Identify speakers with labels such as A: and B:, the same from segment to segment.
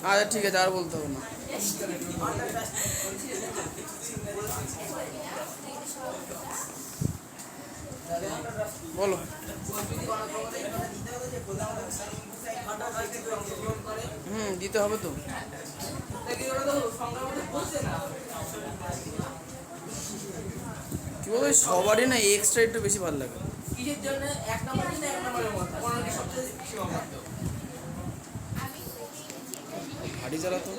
A: আচ্ছা ঠিক আছে, আর বলতে হবে না। বলো। দিতে হবে তো। কি বলবো, সবারই না এক্সট্রা একটু বেশি ভালো লাগে। কিসের জন্য? এক নম্বর দিন এক নম্বরের মধ্যে কোনটি সবচেয়ে সীমাবদ্ধ। গাড়ি চালাতো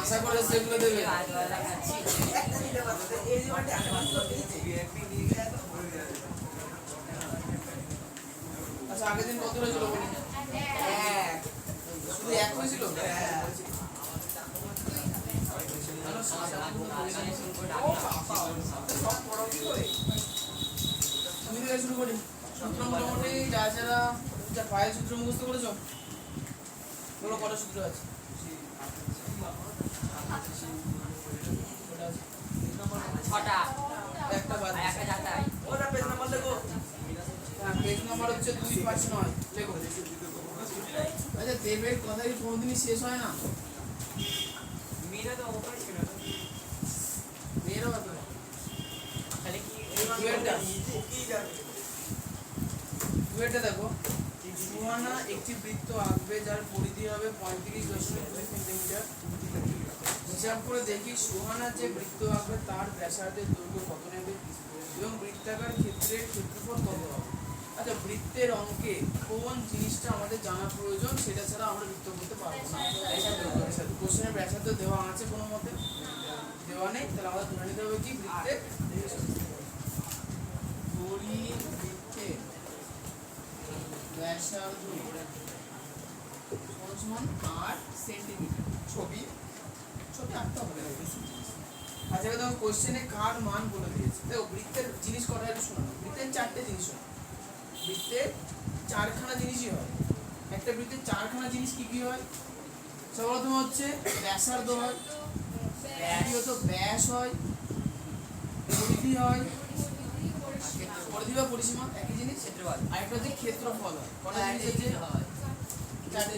A: আশা করে সেগুলো দেবে। আচ্ছা আগের দিন কত হয়েছিল বলি? শুধু এক হয়েছিল? তুমি থেকে শুরু করি। সূত্র মোটামুটি যা যারা যা পায়ের সূত্র মুখস্থ করেছ বলো, কটা সূত্র আছে? একটা বাদ, ওটা পেজ নাম্বার লেখো। হ্যাঁ, পেজ নাম্বার হচ্ছে 259 লেখো। আচ্ছা দেবের কথা কি কোনদিনই শেষ হয় না? মেয়েরা তো ওপরে ছিল না, মেয়েরা হবে তাহলে কি দুইটা দেখো। সুহানা একটি বৃত্ত আঁকবে যার পরিধি হবে 35.2 সেন্টিমিটার। হিসাব করে দেখি সুহানা যে বৃত্ত আঁকবে তার ব্যাসার্ধের দৈর্ঘ্য কত নেবে এবং বৃত্তাকার ক্ষেত্রের ক্ষেত্রফল কত হবে। আচ্ছা বৃত্তের অঙ্কে কোন জিনিসটা আমাদের জানা প্রয়োজন, সেটা ছাড়া আমরা বৃত্ত করতে পারবো না। কোশ্চেনের ব্যাসার্ধ দেওয়া আছে কোনো মতে? দেওয়া নেই, তাহলে আমাদের ধরে নিতে হবে কি বৃত্তের পরিবৃত্তের ব্যাসার্ধ সমান 8 সেন্টিমিটার। ছবি আঁকতে হবে। আচ্ছা দেখো কোশ্চেনে কার মান বলে দিয়েছে। দেখো বৃত্তের জিনিস কটা একটু শোনো। বৃত্তের চারটে জিনিস হয়, বৃত্তের চারখানা জিনিসই হয়। একটা বৃত্তের চারখানা জিনিস কি কি হয়? সর্বপ্রথম হচ্ছে ব্যাসার্ধ হয়, দ্বিতীয়ত ব্যাস হয়, পরিধি হয়, পরিধি বা পরিসীমা একই জিনিস, আরেকটা হচ্ছে ক্ষেত্রফল হয়। কটা জিনিস আছে? চারটে।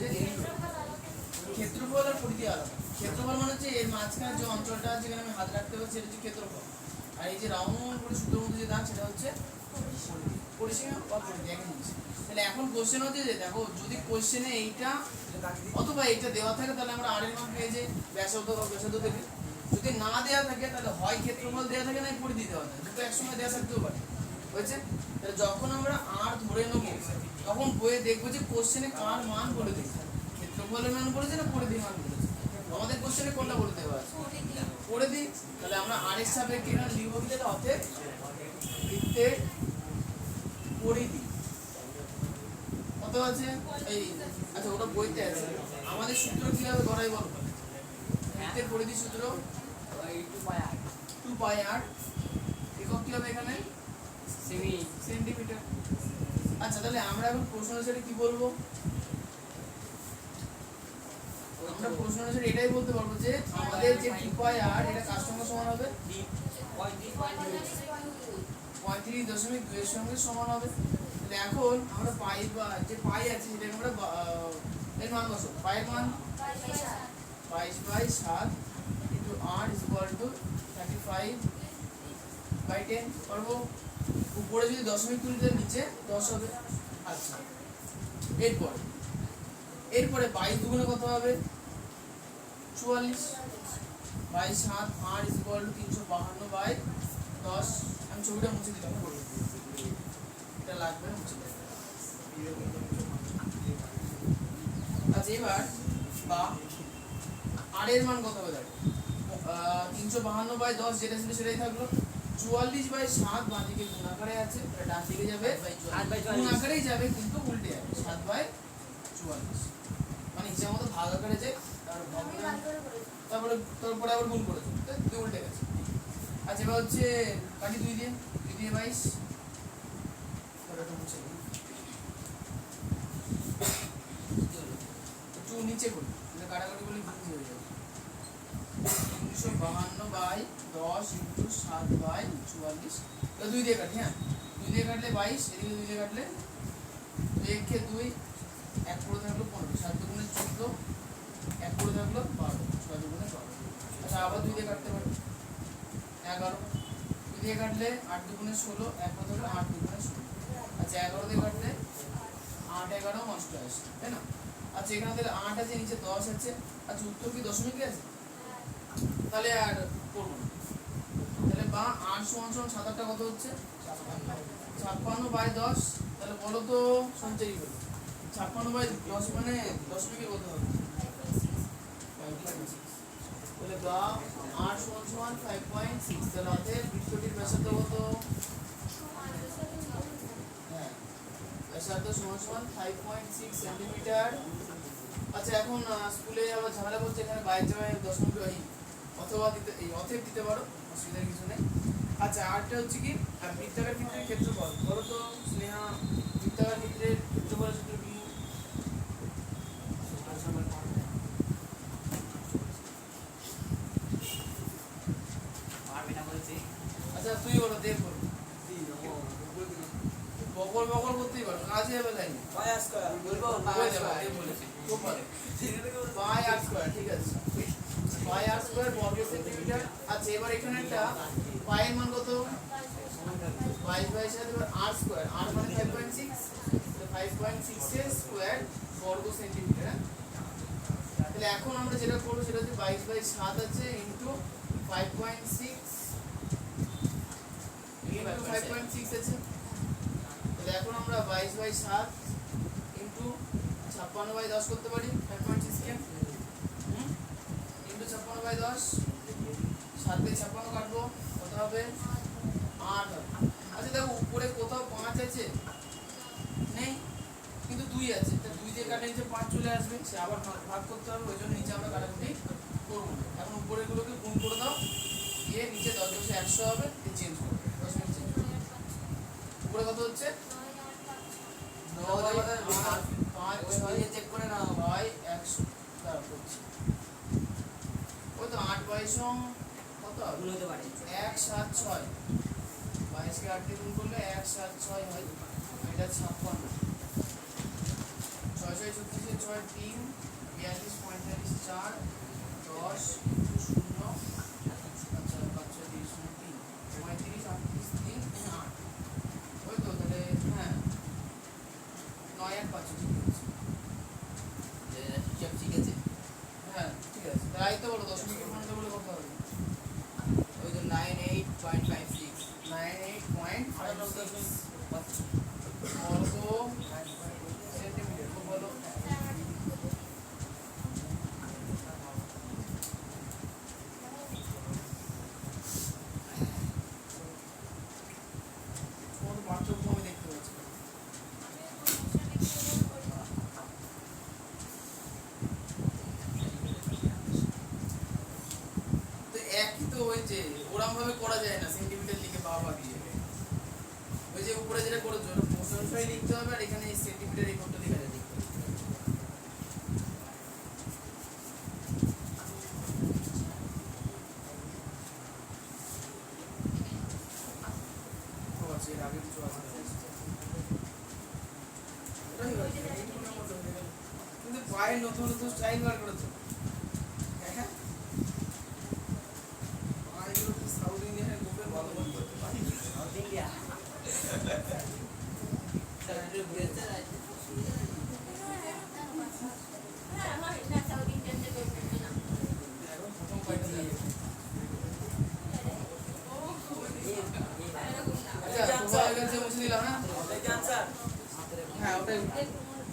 A: ক্ষেত্রফল আর পরিধি আলাদা। ক্ষেত্রফল মানে হচ্ছে এর মাঝখানে যে অঞ্চলটা যেখানে আমি হাত রাখতে পারছি সেটা হচ্ছে ক্ষেত্রফল, আর এই যে রাউন্ড করে সূত্রের মধ্যে যে দাগ সেটা হচ্ছে পরিসীমা বা পরিধি, একই জিনিস। তাহলে এখন কোশ্চেন হচ্ছে যে দেখো যদি কোশ্চেনে এইটা অথবা এইটা দেওয়া থাকে তাহলে আমরা আর এর মান পেয়ে যাই ব্যাসার্ধ বা ব্যাসার্ধ থেকে। যদি না দেওয়া থাকে তাহলে হয় ক্ষেত্রফল দেওয়া থাকে না পরিধি দেওয়া থাকে, দুটো একসঙ্গে দেওয়া থাকতেও পারে। হয়েছে? তাহলে যখন আমরা আর ধরে নেবো তখন বইয়ে দেখবো যে কোশ্চেনে কার মান বলে দিচ্ছে, ক্ষেত্রফলের মান বলেছে না পরিধির মান বলেছে। আমাদের কোশ্চেনে কোনটা বলে দেওয়া আছে? পরিধি। তাহলে আমরা আর এর সাপেক্ষে এখানে লিখব কি, যেটা অতএব বৃত্তের পরিধি কত আছে এই। আচ্ছা ওটা বইতে আছে। আমাদের সূত্র কিভাবে করাই বল? বৃত্তের পরিধি সূত্র 2πr, একক কি হবে এখানে? সেন্টিমিটার। আচ্ছা তাহলে আমরা এখন প্রশ্ন অনুসারে কি বলবো? আমরা প্রশ্ন অনুসারে এটাই বলতে পারবো যে আমাদের যে 2πr এটা কার সঙ্গে সমান হবে? 35.2 এর সঙ্গে সমান হবে। তাহলে এখন আমরা পাই বা যে পাই আছে সেটা আমরা এর মান বসাবো। পাইয়ের মান 22/7 ইনটু r ইকুয়াল টু 35/10 পারবো। উপরে যদি দশমিক তুলতে নিচে 10 হবে। আচ্ছা এরপরে 22 দুগুণে কত হবে? 44। 22/7 r ইকুয়াল টু 352/10। আমি ছবিটা মুছে দিলাম, এটা লাগবে না, মুছে দিলাম। আচ্ছা এবার বা আর এর মান কত হবে? দেখো 352/10 যেটা ছিল সেটাই থাকলো। 44/7 বাঁ দিকে গুণ আকারে আছে, ডান দিকে যাবে গুণ আকারেই যাবে কিন্তু উল্টে যাবে 7/44, মানে হিসাব মতো ভাগ আকারে যে আর ভগ্নাংশ তারপরে আবার গুণ করেছো, দুই উল্টে গেছে। আচ্ছা এবার হচ্ছে কাটি 2 দিয়ে 22 একটু নিচে করি, কাটাকাটি করলে ইজি হয়ে যাবে। 352/10 × 7/44, 2 দিয়ে কাটি, হ্যাঁ 2 দিয়ে কাটলে 22, এদিকে 2 দিয়ে কাটলে 2 × 2 1 করে থাকলো 15, 7 দুগুণে 14, 1 করে থাকলো 12, 6 দুগুণে 12। আচ্ছা আবার 2 দিয়ে কাটতে পারি 11, 2 দিয়ে কাটলে 8 দুগুণে 16, 1 করে থাকলো 8 দুগুণে 16। আচ্ছা 11 দিয়ে কাটলে 8 11 88, তাই না? আচ্ছা এখানে তাহলে 8 আছে, নিচে 10 আছে। আচ্ছা উত্তর কি দশমিকে আছে? তাহলে আর করবো না। তাহলে বা 8 সমান 7 কত হচ্ছে? 56/10। তাহলে বলো তো সঞ্চয়ী করি 56/10 মানে দশমিকে কত হবে? 5.6। তাহলে বা 8 সমান 5.6। তাহলে অতএব বৃত্তটির ব্যাসার্ধ কত? হ্যাঁ ব্যাসার্ধ সমান 5.6 সেন্টিমিটার। আচ্ছা এখন স্কুলে আবার ঝামেলা করছে, এখানে বাইরে জায়গায় দশমিক অথবা দিতে অতএব দিতে পারো, অসুবিধার কিছু নেই। আচ্ছা আরটা হচ্ছে কি বৃত্তাকার ক্ষেত্রের ক্ষেত্রফল। বলো তো স্নেহা, বৃত্তাকার ক্ষেত্রের ক্ষেত্রফল সূত্র কি? আচ্ছা তুই বলো, দেখ বলো। বকল বকল করতেই পারো, কাজে হবে লাইন। পাই আর স্কয়ার বলবো, পাই স্কয়ার বলেছি খুব ভালো। পাই আর স্কয়ার, ঠিক আছে, পাই আর স্কয়ার বর্গ সেন্টিমিটার। আচ্ছা এবার এখানে একটা পাই এর মান কত? 22 সাথে এবার আর স্কয়ার, আর মানে 5.6, তো 5.6 এর স্কয়ার বর্গ সেন্টিমিটার। তাহলে এখন আমরা যেটা করব সেটা হচ্ছে 22/7 আছে ইনটু 5.6 ইনটু 5.6 আছে। তাহলে এখন আমরা 22/7 ইনটু 56/10 করতে পারি 5.6 কে, ইনটু 56/10, 7 দিয়ে 56 কাটবো, কত হবে? 8 হবে। আচ্ছা দেখো উপরে কোথাও 5 আছে নেই, কিন্তু 2 আছে, তাহলে 2 দিয়ে কাটলে নিচে 5 চলে আসবে, সে আবার ভাগ করতে হবে, ওই জন্য নিচে আমরা কাটাকুটি করবো না। এখন উপরের গুলোকে গুণ করে দাও, দিয়ে নিচে 10 10 100 হবে, দিয়ে চেঞ্জ করবে, দশমিক চেঞ্জ করবে। উপরে কত হচ্ছে? 9/5 চেক করে নাও ভাই 100 তারপর হচ্ছে ওই তো 8/22 কত গুণ হতে পারে 176, 22 কে 8 দিয়ে গুণ করলে 176 হয়, এটা 56, 6 6 36 6 3 42 45 4 10 0। আচ্ছা 5 6 30 3 35 38 3 8, ওই তো তাহলে হ্যাঁ 9 আর 5 ঠিক আছে, সব ঠিক আছে, হ্যাঁ ঠিক আছে। তাই তো বলো দশমিকের মান বলে কত হবে? ওই তো 98.56, 98.56 বর্গ সেন্টিমিটার। বলো কোন পার্থক্য আমি দেখতে পাচ্ছি? তো একই তো হয়েছে, ওরকম ভাবে করা যায় না, সেন্টিমিটার লিখে বাবা দিয়ে ওই যে উপরে যেটা করেছো ওটা প্রশংসায় লিখতে হবে, আর এখানে এই সেন্টিমিটার এই কোডটা লেখা যাবে। তো আছে এর আগে কিছু আছে কিন্তু পায়ের নতুন নতুন স্টাইল বার করেছো, হ্যাঁ পায়েগুলো কি সাউথ ইন্ডিয়ানের গোপের ভালো বন্ধ করতে পারি সাউথ ইন্ডিয়া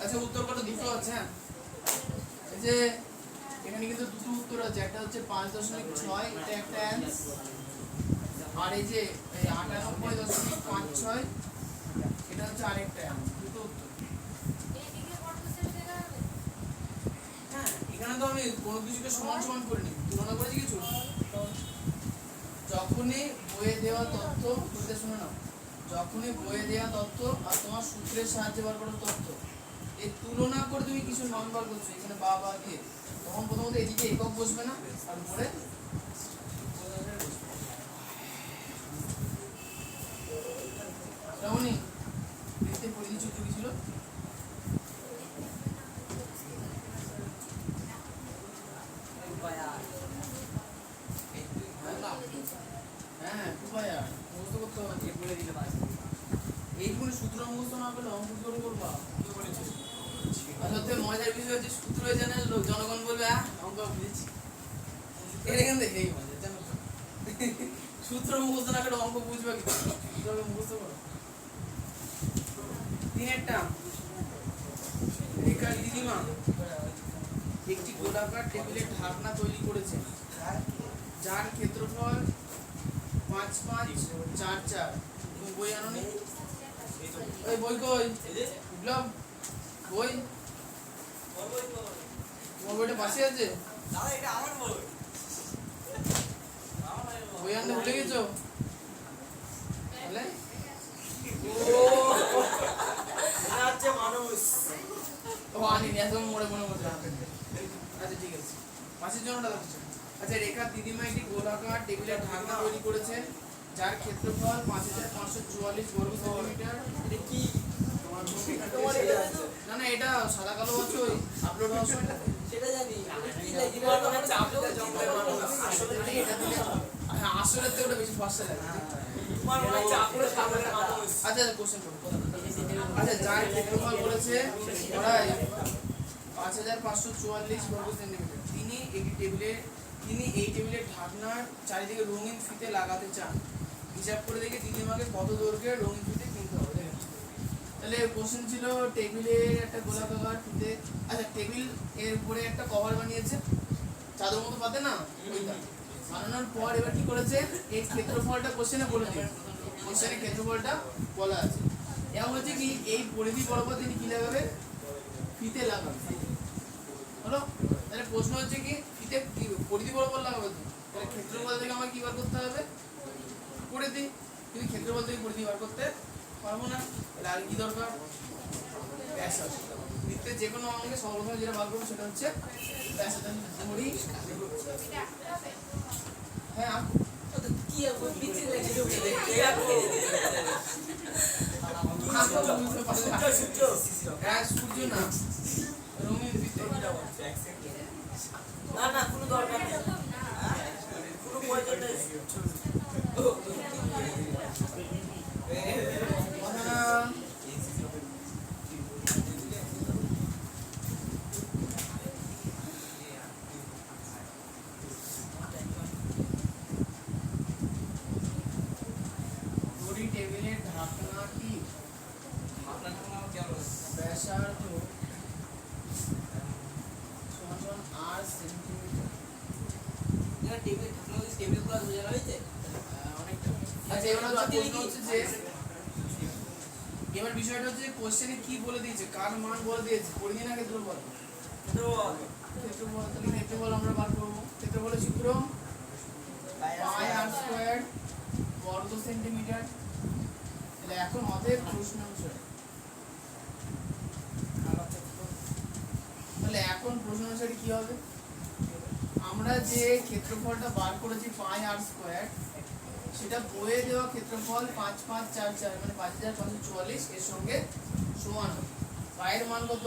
A: আচ্ছা উত্তর কত? দুটো আছে, হ্যাঁ এই যে এখানে কিন্তু দুটো উত্তর আছে, একটা হচ্ছে 5.6, এটা একটা অ্যান্স, আর এই যে 98.56 এটা হচ্ছে আরেকটা অ্যান্স, দুটো উত্তর। হ্যাঁ এখানে তো তো আমি কোনো কিছুকে সমান সমান করে নিই, তুলনা করেছি কিছু। যখনই বইয়ে দেওয়া তথ্য বলতে শুনে নাও, যখনই বইয়ে দেওয়া তথ্য আর তোমার সূত্রের সাহায্যে বার করা তথ্য এই তুলনা করে তুমি কিছু মান বার করছো এখানে বা দিয়ে, তখন প্রথমত এদিকে একক বসবে না, আর উপরে রাউনি দেখতে পরিধি চুক্তি কি ছিল? হ্যাঁ কুপায়া মুখস্থ করতে হবে, বলে দিলে পারবে। এইগুলো সূত্র মুখস্থ না করলে অঙ্ক কি করে করবা? কি বলেছিস? আর সত্যি মজার বিষয় হচ্ছে সূত্র জানে লোক, জনগণ বলবে অঙ্ক বুঝেছি, এখান থেকে এই মজা জানো তো। সূত্র মুখস্থ না করলে অঙ্ক বুঝবে কি? সূত্রকে মুখস্থ করো। তিনেরটা রেখার দিদিমা একটি গোলাকার টেবিলের ঢাকনা তৈরি করেছে যার ক্ষেত্রফল 5 5 4 4। তুমি বই আনো নি? ওই বই কই? বিপ্লব বই, তোমার বইটা পাশে আছে? বই আনতে ভুলে গেছো? তাহলে ও আনিনি, একদম মনে মনে মনে। আচ্ছা ঠিক আছে, পাশের জন্যটা দেখছো। আচ্ছা, রেখার দিদিমা একটি গোলাকার টেবিলের ঢাকনা তৈরি করেছেন যার ক্ষেত্রফল 5544 বর্গ সেন্টিমিটার। এটা কি না না, এটা সাদা কালো হচ্ছে ওই আপলোড হওয়ার সময় সেটা জানি, আসলে তো ওটা বেশি ফর্সা লাগে। আচ্ছা কোশ্চেন করো। আচ্ছা, যার ক্ষেত্রফল বলেছে প্রায় 5544 বর্গ সেন্টিমিটার, তিনি এই টেবিলের ঢাকনার চারিদিকে রঙিন ফিতে লাগাতে চান। হিসাব করে দেখে দিদিমাকে কত দৈর্ঘ্যের রঙিন ফিতে কিনতে হবে। তাহলে কোশ্চেন ছিল টেবিলের একটা গোলাকার ফিতে, আচ্ছা টেবিল এর উপরে একটা কভার বানিয়েছে চাদর মতো পাতে না, ওইটা বানানোর পর এবার কি করেছে, এই ক্ষেত্রফলটা কোশ্চেনে বলে দিই, কোশ্চেনে ক্ষেত্রফলটা বলা আছে। এবার হচ্ছে কি এই পরিধি বরাবর তিনি কি লাগাবে, ফিতে লাগাবে, হলো। তাহলে প্রশ্ন হচ্ছে কি ফিতে পরিধি বরাবর লাগাবে, তো তাহলে ক্ষেত্রফল থেকে আমার কি বার করতে হবে, পরিধি। কিন্তু ক্ষেত্রফল থেকে পরিধি বার করতে পারবো না, তাহলে আর কি দরকার, ব্যাসার্ধ। বৃত্তের যে কোনো অঙ্কে সর্বপ্রথম যেটা বার করবো সেটা হচ্ছে ব্যাসার্ধ। হ্যাঁ কি সূর্য না, রঙিন ফিতে। না না কোনো দরকার নেই, কোনো প্রয়োজন নেই। টেবিলের ঢাকনাটি ব্যাসার্ধ আর সেন্টিমিটার। এবার বিষয়টা হচ্ছে কোশ্চেনে কি বলে দিয়েছে, কার মান বলে দিয়েছে, পরিধি না ক্ষেত্রফল? ক্ষেত্রফল। তাহলে ক্ষেত্রফল আমরা বার করবো। ক্ষেত্রফলের সূত্র পাই আর স্কয়ার বর্গ সেন্টিমিটার। তাহলে এখন অতএব প্রশ্ন অনুসারে, তাহলে এখন প্রশ্ন অনুসারে কি হবে, আমরা যে ক্ষেত্রফলটা বার করেছি পাই আর স্কয়ার, সেটা বইয়ে দেওয়া ক্ষেত্রফল 5544 মানে 5544 এর সঙ্গে সমান। পায়ের মান কত,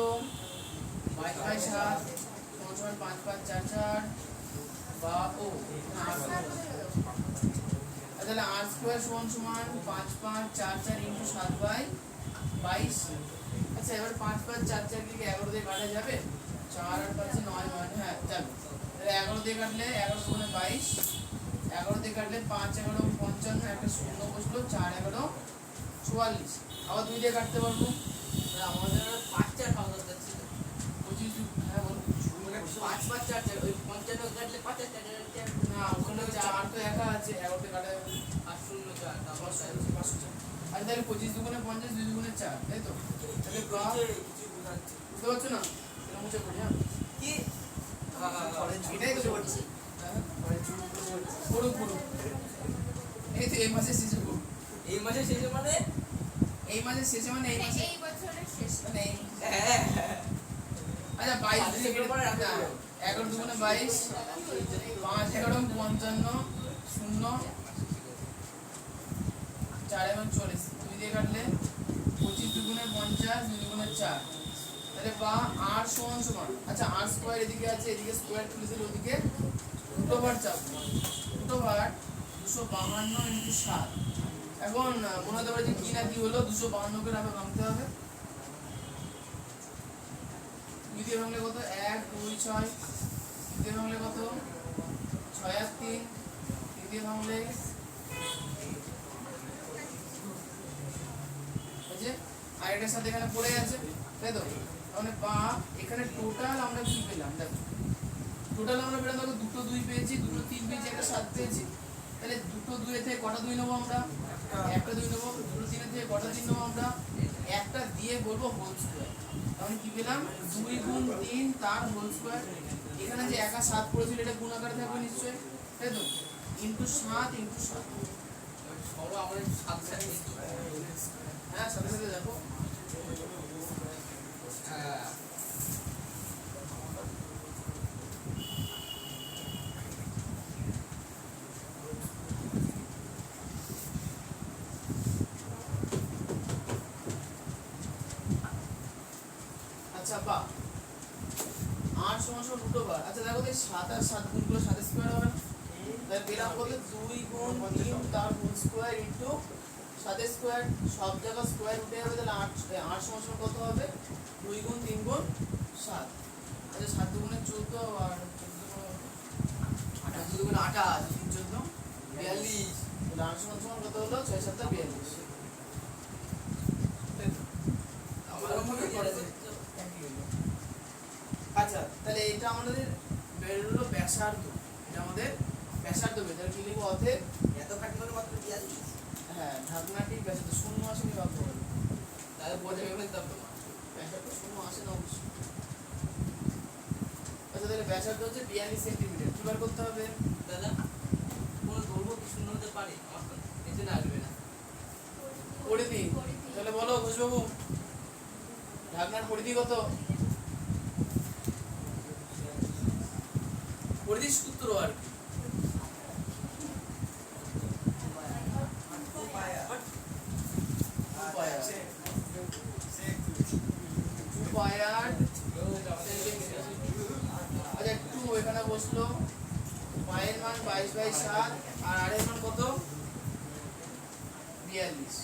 A: 22/7 সমান 5544 বা ও তাহলে আর স্কয়ার সমান সমান 5544 × 7/22। আচ্ছা এবার 5544 থেকে 11 দিয়ে কাটা যাবে, 4 আর 5 9 9, হ্যাঁ যাবে। তাহলে 11 দিয়ে কাটলে 11 × 22, 11 দিয়ে কাটলে 5 11 55, একটা শূন্য বসলো, 4 11 44। আবার 2 দিয়ে কাটতে পারবো, আমাদের 5 4 পাওয়া যাচ্ছে 25। হ্যাঁ বল 5 5 4 4 ওই 55 কাটলে 5 4 4 না, ওখানে 4 তো একা আছে, 11 দিয়ে কাটা যাবে 8 0 4 তারপর 504। আচ্ছা তাহলে 25 দুগুণে 50, 2 দুগুণে 4, তাই তো? তাহলে কিছু বুঝতে পারছো না, এটা মুছে পড়ি। হ্যাঁ কি এটাই তো করছি। করুক করুক, এই তো এই মাসের শেষে করুক।
B: এই মাসের শেষে মানে
A: এই মাসের শেষে মানে এই মাসে
C: এই বছরের শেষ।
A: মানে
B: হ্যাঁ
A: আচ্ছা 22 থেকে 11 দুগুণে 22, 5 11 55, 0 4 এবং 40, 2 দিয়ে কাটলে 25 দুগুণে 50, 2 দুগুণে 4, তাহলে বা r সমান সমান, আচ্ছা r স্কয়ার এদিকে আছে, এদিকে স্কয়ার তুলে দিলে ওদিকে রুট ওভার চাপ, রুট ওভার 252 ইনটু 7। এখন মনে হতে পারে যে কি না কি হলো, 252 কে আবার ভাঙতে হবে। 2 দিয়ে ভাঙলে কত, 1 2 6, 2 দিয়ে ভাঙলে কত, 6 আর 3, 3 দিয়ে ভাঙলে আছে, আর এটার সাথে এখানে পড়ে আছে, তাই তো? মানে বা এখানে টোটাল আমরা কি পেলাম, দেখো টোটাল আমরা পেলাম, দেখো দুটো 2 পেয়েছি, দুটো 3 পেয়েছি, একটা 7 পেয়েছি। তাহলে দুটো 2 এর থেকে কটা 2 নেবো আমরা, একটা 2 নেবো। দুটো 3 এর থেকে কটা 3 নেবো আমরা, একটা দিয়ে বলবো হোল স্কয়ার। তাহলে কি পেলাম, 2 গুণ 3 তার হোল স্কয়ার। এখানে যে একা 7 পড়েছিল এটা গুণ আকারে থাকবে নিশ্চয়ই, তাই তো? Into 7 into 7।
B: সবাই আমরা সাথে সাথে
A: হ্যাঁ সাথে সাথে দেখো,
B: হ্যাঁ
A: আচ্ছা বা r সমান সমান রুট ওভার, আচ্ছা দেখো তো 7 আর 7 গুণ করলে 7 স্কয়ার হবে না? তাহলে পেলাম কত, 2 গুণ 3 তার হোল স্কয়ার ইনটু 7 স্কয়ার, সব জায়গা স্কয়ার উঠে যাবে, তাহলে 8 r সমান সমান কত হবে, 2 গুণ 3 গুণ 7। আচ্ছা 7 দুগুণে 14 আর
B: 8 দুগুণে 28
A: 14
B: 42
A: তাহলে r সমান সমান কত হলো, 6 7 42। আচ্ছা তাহলে এটা আমাদের বেরোলো ব্যাসার্ধ, এটা আমাদের ব্যাসার্ধ বের, তাহলে কি লিখবো, অতএব
B: এত খাটি করে মাত্র 42
A: হ্যাঁ ঢাকনাটি ব্যাসার্ধ, শূন্য আসেনি ভাবতে হবে,
B: তাহলে বোঝা গেল তো
A: ব্যাসার্ধ শূন্য আসে না অবশ্য। আচ্ছা তাহলে ব্যাসার্ধ হচ্ছে 42 সেন্টিমিটার, কি বার করতে হবে,
B: দাদা কোন দৈর্ঘ্য কি শূন্য হতে পারে, আমার এতে না আসবে না
A: পরিধি, তাহলে বলো ঘোষবাবু ঢাকনার পরিধি কত, পরিধি সূত্র আর কি, আচ্ছা একটু এখানে বসলো, পায়ের মান 22/7 আর আর এর মান কত, 42।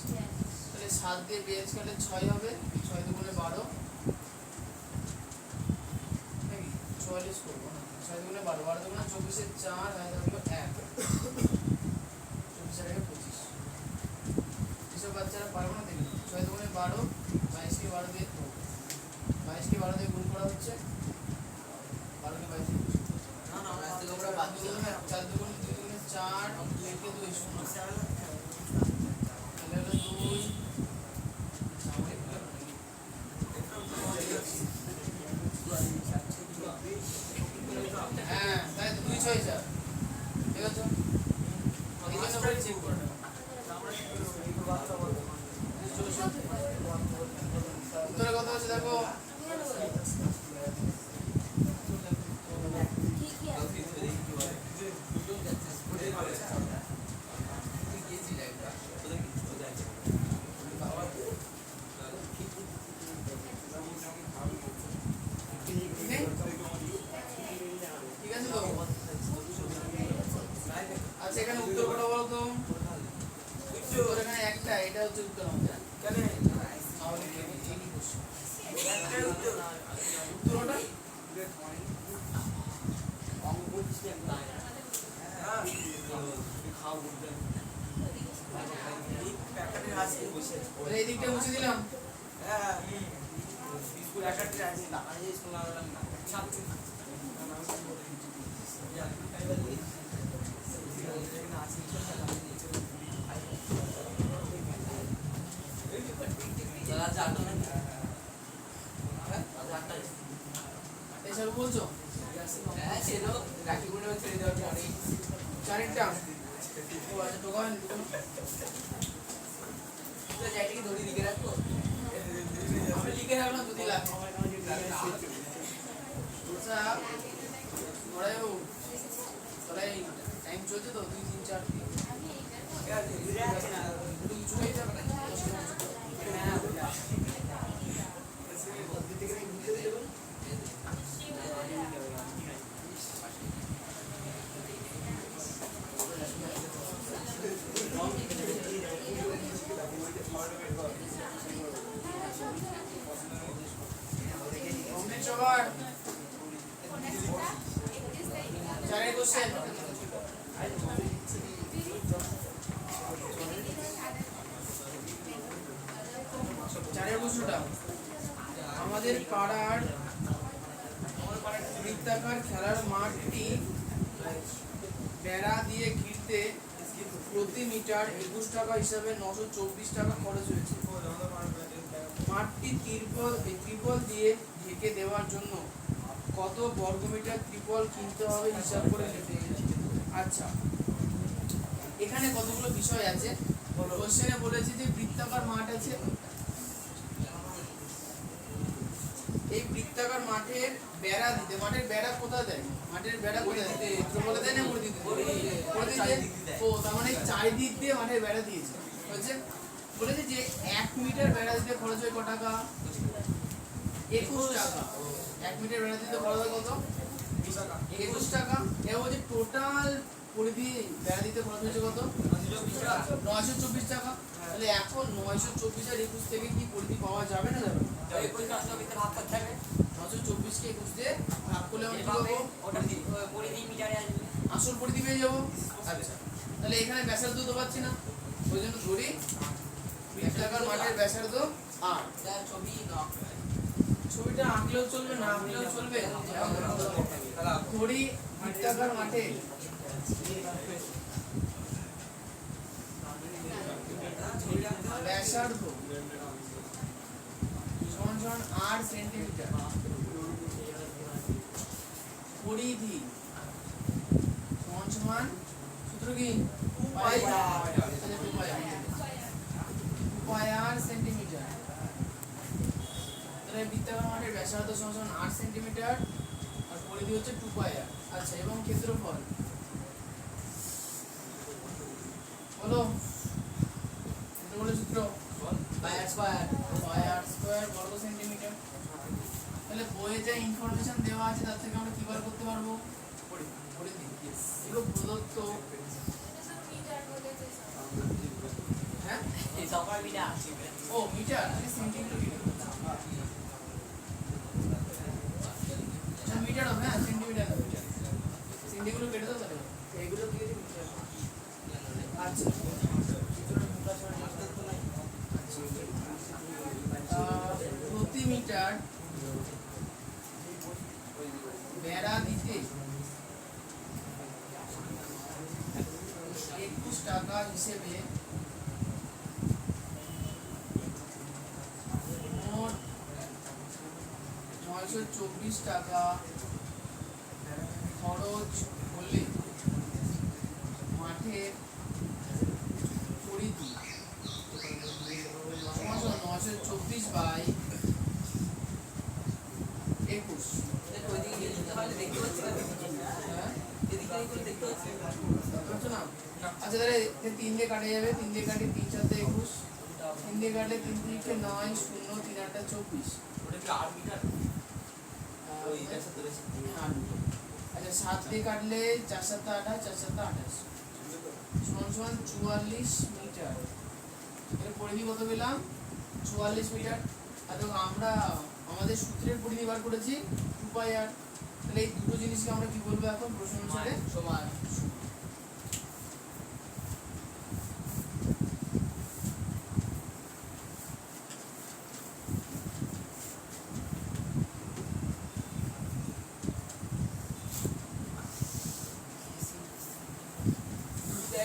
A: তাহলে 7 দিয়ে 42 কাটলে 6 হবে, 6 দুগুণে 12, নাকি 44 করবো না, 6 দুগুণে 12, 12 দুগুণে 24 এর 4 আর হলো 1, 24 আর 1 25। এসব বাচ্চারা পারবো না, দেখুন 6 দুগুণে 12, 22 কে 12 দিয়ে 22 কে 12 দিয়ে গুণ করা হচ্ছে, 12 কে 22 দিয়ে
B: না না আমরা বাদ দিলাম
A: 4 দুগুণে 2 দুগুণে 4, 2 কে 2 শূন্য, তাহলে হলো 2, হ্যাঁ তাই তো 2 6 4, ঠিক আছে, এই জন্য আমরা চেক করে নেব। উত্তরে কত আছে দেখো, ঠিক আছে তো, আচ্ছা এখানে উত্তর কটা বলো তো, উত্তর এখানে একটা, এটা হচ্ছে উত্তর আমাদের, তাহলে কি এই কি কোশ্চেন, উত্তর ওটা তাহলে এই দিকটা মুছে দিলাম, এসব বলছো,
B: এলো রাখি গুলো ছেড়ে দেওয়ার পরে
A: চারটা ও আচ্ছা টোকা হয়নি তো
B: তো জায়গাটাকে দড়ি লিখে রাখবো
A: আমি লিখে রাখলাম যদি লাগে আচ্ছা তোরাই টাইম চলছে তো 2 3 4 একটু কিছু হয়ে যাবে না কমপ্লিট সবার চারের কোশ্চেন চারের প্রশ্নটা আমাদের পাড়ার বৃত্তাকার খেলার মাঠটি বেড়া দিয়ে ঘিরতে প্রতি মিটার 21 টাকা হিসাবে 924 টাকা খরচ হয়েছে মাঠটি ত্রিপল দিয়ে ঢেকে দেওয়ার জন্য কত বর্গমিটার ত্রিপল কিনতে হবে হিসাব করে লিখতে। আচ্ছা এখানে কতগুলো বিষয় আছে কোশ্চেনে বলেছে যে বৃত্তাকার মাঠ আছে এই বৃত্তাকার মাঠের বেড়া দিতে মাঠের বেড়া কোথায় দেয় মাঠের বেড়া কোথায় দিতে বলে দেয় না করে দিতে ও তার মানে চারিদিক দিয়ে মাঠের বেড়া দিয়েছে হচ্ছে বলেছে যে 1 মিটার বেড়া দিতে খরচ হয় কত টাকা 21 টাকা 1 মিটার বেড়া দিতে খরচ হয় কত 21 টাকা এবং যে টোটাল পরিধি বেড়া দিতে খরচ হয়েছে কত 924 টাকা তাহলে এখন 924 আর 21 থেকে কি পরিধি পাওয়া যাবে না যাবে 924 কে 21 দিয়ে ভাগ করলে আমরা কি পাবো
B: পরিধি মিটারে আসবে
A: আসল পরিধি পেয়ে যাবো আচ্ছা তাহলে এখানে ব্যাসার্ধ তো পাচ্ছি না ওই জন্য ধরি বৃত্তাকার মাঠের ব্যাসার্ধ 8
B: যার ছবি
A: ছবিটা আঁকলেও চলবে না আঁকলেও চলবে ধরি বৃত্তাকার মাঠে ব্যাসার্ধ সমান 8 সেন্টিমিটার পরিধি সমান সূত্র কি 2 পাই r সেন্টিমিটার তাহলে বৃত্তাকার মাঠের ব্যাসার্ধ সমান 8 সেন্টিমিটার আর পরিধি হচ্ছে 2 পাই r আচ্ছা এবং ক্ষেত্রফল বলো ক্ষেত্রফলের সূত্র
B: পাই আর স্কয়ার
A: বর্গ সেন্টিমিটার তাহলে বইয়ে যে ইনফরমেশন দেওয়া আছে তার থেকে আমরা কি বার করতে পারবো পরিধি এগুলো প্রদত্ত হ্যাঁ
B: এই সবার মিটার
A: ও মিটার নাকি সেন্টিমিটার মিটার হবে হ্যাঁ সেন্টিমিটার না মিটার সেন্টিগুলো কেটে দাও তাহলে এগুলো দিয়ে দিই মিটার আচ্ছা প্রতি মিটার বেড়া দিতে 21 টাকা হিসেবে মোট 924 টাকা খরচ হলে মাঠের পরিধি 924 বাই 21
B: ওইদিকে গিয়ে তাহলে দেখতে পাচ্ছি
A: হ্যাঁ
B: এদিকে করে দেখতে পাচ্ছি
A: বুঝছো না আচ্ছা তাহলে 3 দিয়ে কাটে যাবে 3 দিয়ে কাটে 3 4 21 3 দিয়ে কাটলে 3 3 9 0 3 8 24
B: ওটা কি 8 মিটার ওই এটা ধরে
A: আচ্ছা 7 দিয়ে কাটলে 4 7 28 4 7 28 সমান 44 মিটার এর পরিধি কত পেলাম 44 মিটার আর দেখো আমরা আমাদের সূত্রের পরিধি বার করেছি 2 পাই r তাহলে এই দুটো জিনিসকে আমরা কি বলবো এখন প্রশ্ন অনুসারে
B: সমান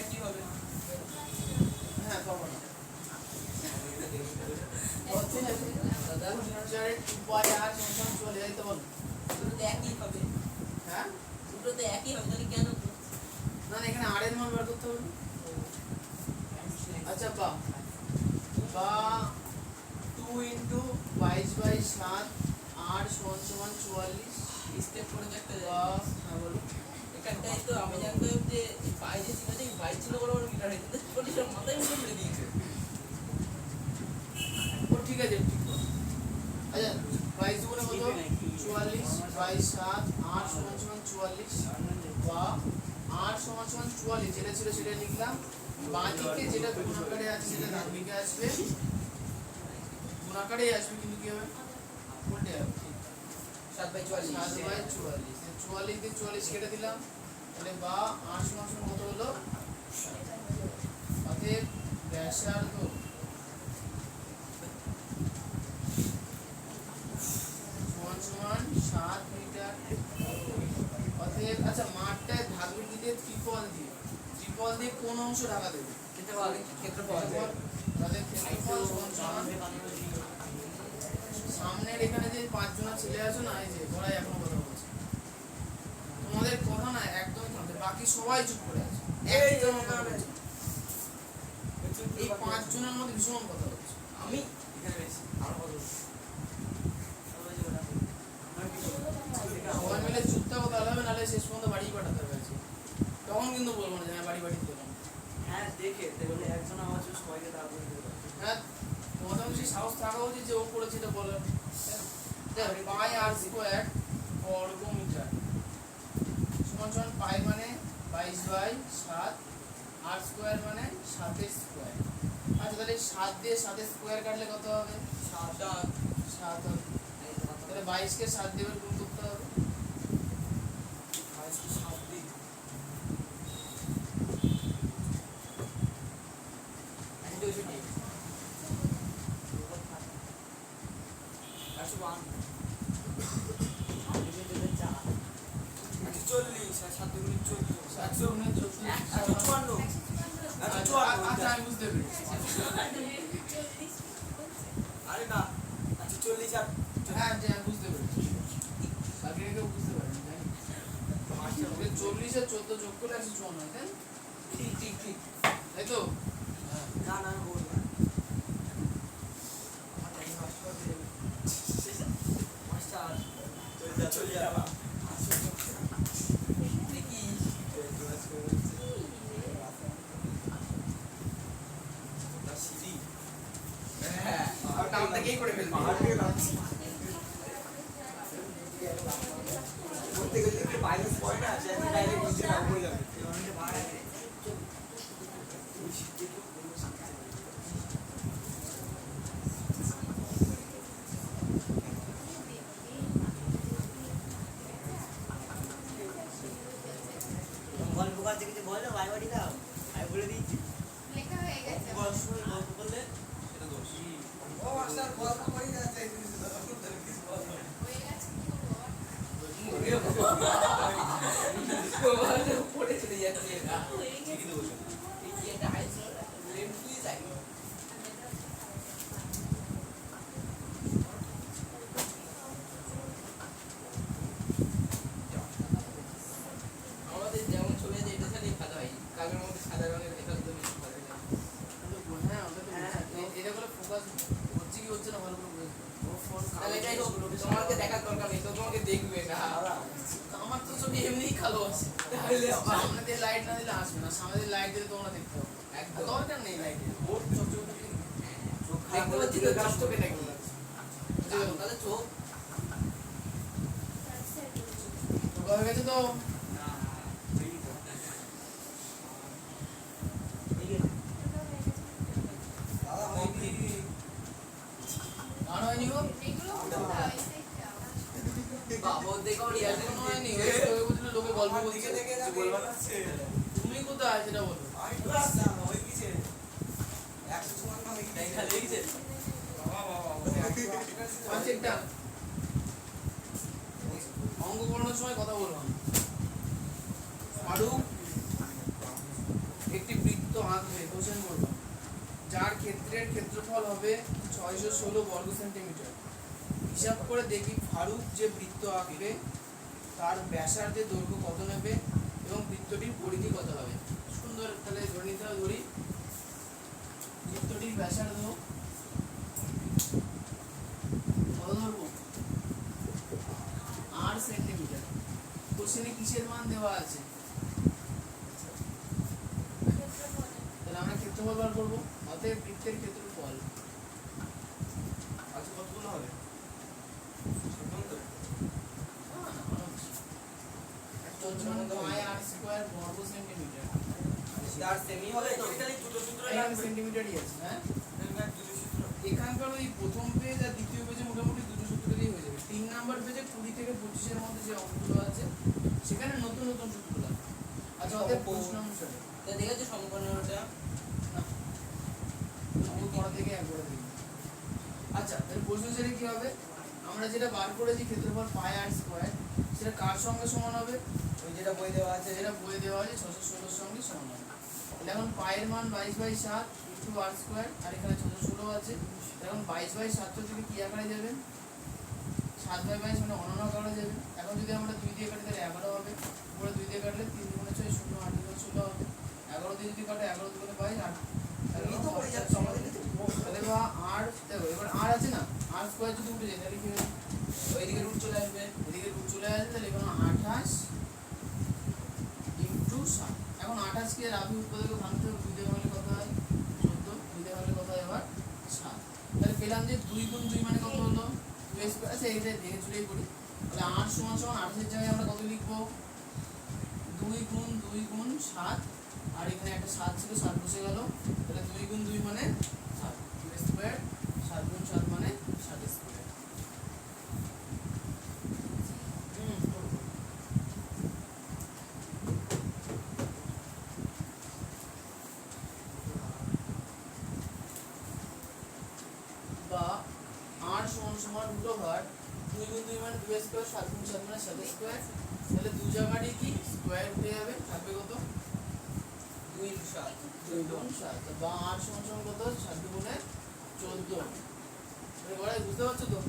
B: কি হবে
A: হ্যাঁ তখন হচ্ছে না দাদা অনুসারে 2 পাই r সমান চলে যাইতে বল
B: একই হবে
A: হ্যাঁ
B: 2 দুটো তো একই হবে তাহলে কেন
A: না না এখানে আর এর মান বার করতে হবে না। আচ্ছা বা বা 2 ইনটু 22/7 8 সমান সমান 44
B: স্টেপ করে দেখতে
A: বা হ্যাঁ বলো
B: এখানটাই তো আমি জানতাম যে বাইরে ছিল যে বাইরে ছিল বড় বড় মিটার হয়েছে চল্লিশের মাথায় মুখে ফেলে দিয়েছে
A: ও ঠিক আছে ঠিক আছে। আচ্ছা 22 দুগুণে কত 44 22/7 8 সমান সমান 44 বা 8 সমান সমান 44 যেটা ছিল সেটা লিখলাম। বাঁ দিকে যেটা গুণ আকারে আছে সেটা ডান দিকে আসবে, গুণ আকারেই আসবে কিন্তু কি হবে উল্টে যাবে।
B: 7/44
A: 7/44 44 দিয়ে 44 কেটে দিলাম, তাহলে বা 8 সমান সমান কত হলো অতএব ব্যাসার্ধ সমান সমান 7 মিটার। অতএব আচ্ছা মাঠটায় ঢাকবে কি দিয়ে ত্রিপল দিয়ে কোন অংশ ঢাকা দেবে
B: ক্ষেত্রফল
A: তাহলে ক্ষেত্রফল সমান সমান সামনের এখানে যে 5 জন ছেলে আছে না এই যে ওরাই এখনো কথা বলছে, তোমাদের কথা না একদম শুনতে, বাকি সবাই চুপ করে আছে। একদম কথা বলছে। এই 5 জনের মধ্যে ভীষণ কথা হচ্ছে।
B: আমি এখানে বেশি আরো কত
A: সবাই মিলে চুপটা কথা হবে, নাহলে শেষ পর্যন্ত বাড়ি পাঠাতে হবে আজকে। তখন কিন্তু বলবো না যে হ্যাঁ বাড়ি দিলাম।
C: হ্যাঁ দেখে তাহলে একজন আমার জন্য সবাইকে দাঁড় করে দেবে।
A: হ্যাঁ তোমাদের বেশি সাহস থাকা উচিত যে ও করেছে এটা বলার। দেখ পাই আর স্কোয়ার বর্গ মিটার সমান সমান পাই মানে 22/7 আর স্কোয়ার মানে 7 স্কোয়ার। আচ্ছা তাহলে 7 দিয়ে 7 স্কোয়ার কাটলে কত হবে 7 হবে। তাহলে 22 কে 7 দিয়ে গুণ করতে হবে।
C: 22 কে 7 দিন
A: আচ্ছা আমি বুঝতে পেরেছি।
C: আরে না 40 আর
A: হ্যাঁ যে আমি বুঝতে পেরেছি, বাকি কেউ বুঝতে পারেনি তাই না? 40 আর 14 যোগ করলে 154 হয় তাই না?
B: ঠিক
A: তাই তো
C: না না বল না মাস্টার চলে যা
B: দেখি হ্যাঁ আর নামটাকেই করে ফেলবি
C: করতে গেলে কি মাইনাস পয়েন্ট আছে আমি ডাইরেক্ট নিচে নাও হয়ে যাবে গল্প করতে কিছু বলো ভাই বাড়ি দাও আমি বলে দিচ্ছি
D: লেখা হয়ে গেছে।
C: গল্প বললে
B: এটা দোষ
C: ও মাস্টার গল্প করে যাচ্ছে
D: হয়ে গেছে কি করবো?
B: পড়ে চলে যাচ্ছে এটা
D: হয়ে গেছে।
B: ঠিকই তো বলছো এই এটা আইসো লেমফুই যাই আমাদের যেমন ছবি আছে এটা সাথে ভালো হয় কাগজের মধ্যে সাদা রঙের লেখা তো বেশি ভালো লাগে
A: হ্যাঁ ওটা তো এটা করে ফোকাস হচ্ছে কি হচ্ছে না ভালো করে বুঝতে
C: ও ফোন
B: তাহলে যাই হোক তোমাকে দেখার দরকার নেই তো তোমাকে দেখবে না
A: আমার তো ছবি এমনিই কালো আছে,
B: তাহলে আবার
A: সামনে দিয়ে লাইট না দিলে আসবে না, সামনে দিয়ে লাইট দিলে তোমরা দেখতে হবে।
B: একদম
A: দরকার নেই লাইটের, ওর চোখ চোখ
B: দেখতে পাচ্ছি তো কষ্ট পেয়ে নাকি তাহলে চোখ
A: হয়ে গেছে তো। আর হয়নি গো,
D: এগুলো কোথায় হয়েছে?
B: বাবা দেখো রিয়াল
A: এখনো হয়নি, ওই লোকে বলছিল লোকে গল্প বলছে, তুমি কোথায় সেটা বলো।
B: দেখা লেগেছে
A: পাঁচেরটা অঙ্ক করানোর সময় কথা বললাম। ফারুক একটি বৃত্ত আঁকবে, কোশ্চেন করবো, যার ক্ষেত্রের ক্ষেত্রফল হবে 616 বর্গ সেন্টিমিটার। হিসাব করে দেখি ফারুক যে বৃত্ত আঁকবে তার ব্যাসার্ধের দৈর্ঘ্য কত নেবে এবং বৃত্তটির পরিধি কত হবে। সুন্দর, তাহলে ধরে নিতে হবে, ধরি বৃত্তটির ব্যাসার্ধ কত ধরবো, 8 সেন্টিমিটার। কোশ্চেনে কিসের মান দেওয়া আছে, তাহলে আমরা ক্ষেত্রফল বার করবো। অতএব বৃত্তের ক্ষেত্রফল
B: আচ্ছা কতগুলো হবে?
A: পাই আর স্কয়ার বর্গ সেন্টিমিটার।
B: তার সেমি হবে তো এখানে দুটো সূত্র
A: এখানে
B: লাগবে।
A: সেন্টিমিটারই আছে, হ্যাঁ।
B: এখানে দুটো সূত্র।
A: এখানকার ওই প্রথম পেজ আর দ্বিতীয় পেজে মোটামুটি দুটো সূত্র দিয়েই হয়ে যাবে। 3 নাম্বার পেজে 20 থেকে 25 এর মধ্যে যে অঙ্কগুলো আছে সেখানে নতুন নতুন সূত্র লাগবে। আচ্ছা, ওদের প্রশ্ন অনুসারে
B: তা দেখেছো সমকর্ণটা?
A: না, অঙ্ক করা থেকে একবারে দেখি। আচ্ছা, তাহলে প্রশ্ন অনুসারে কি হবে, আমরা যেটা বার করেছি ক্ষেত্রফল পাই আর স্কয়ার, সেটা কার সঙ্গে সমান হবে,
B: ওই যেটা বই দেওয়া আছে
A: যেটা বইয়ে দেওয়া আছে 616 এর সঙ্গে সমান হবে। তাহলে এখন পায়ের মান 22/7 ইনটু আর স্কয়ার, আর এখানে 616 আছে। এখন 22/7 থেকে কি আকারে যাবে, 7/22 মানে অনন্য আকারে যাবে। এখন যদি আমরা 2 দিয়ে কাটি তাহলে 11 হবে, উপরে 2 দিয়ে কাটলে 3 গুণে 6 0 8 গুণে 16 হবে। 11 দিয়ে যদি কাটে 11 দুগুণে 22 8,
B: এই তো হয়ে যাচ্ছে আমাদের কাছে।
A: তাহলে বা আর দেখো এবার আর আছে না, আর স্কয়ার যদি উঠে যায় তাহলে কি হবে,
B: ওইদিকে রুট চলে আসবে।
A: এদিকে রুট চলে আসবে, তাহলে এখানে 28 ইনটু 7। এখন 28 কে রাবি উৎপাদকে ভাঙতে হবে, 2 দিয়ে ভাঙলে কত হয় 14, 2 দিয়ে ভাঙলে কত হয় এবার 7। তাহলে পেলাম যে 2 গুণ 2 মানে কত হলো 2 স্কয়ার। আচ্ছা, এটা দেখে চলেই করি। তাহলে 8 সমান সমান 28 এর জায়গায় আমরা কত লিখবো, 2 গুণ 2 গুণ 7, আর এখানে একটা 7 ছিল 7 বসে গেল। তাহলে 2 গুণ 2 মানে 7 স্কয়ার, 7 গুণ 7 মানে 7 স্কয়ার। বা 8 সমান সমান রুট ওভার 2 গুণ 2 মানে 2 স্কয়ার, 7 গুণ 7 মানে 7 স্কয়ার। তাহলে দু জায়গাটি কি স্কয়ার উঠে যাবে, থাকবে কত
B: 2 ইনটু 7
A: 2 গুণ 7। বা 8 সমান সমান কত 7 গুণে 14। এবারে বড়াই বুঝতে পারছো তো,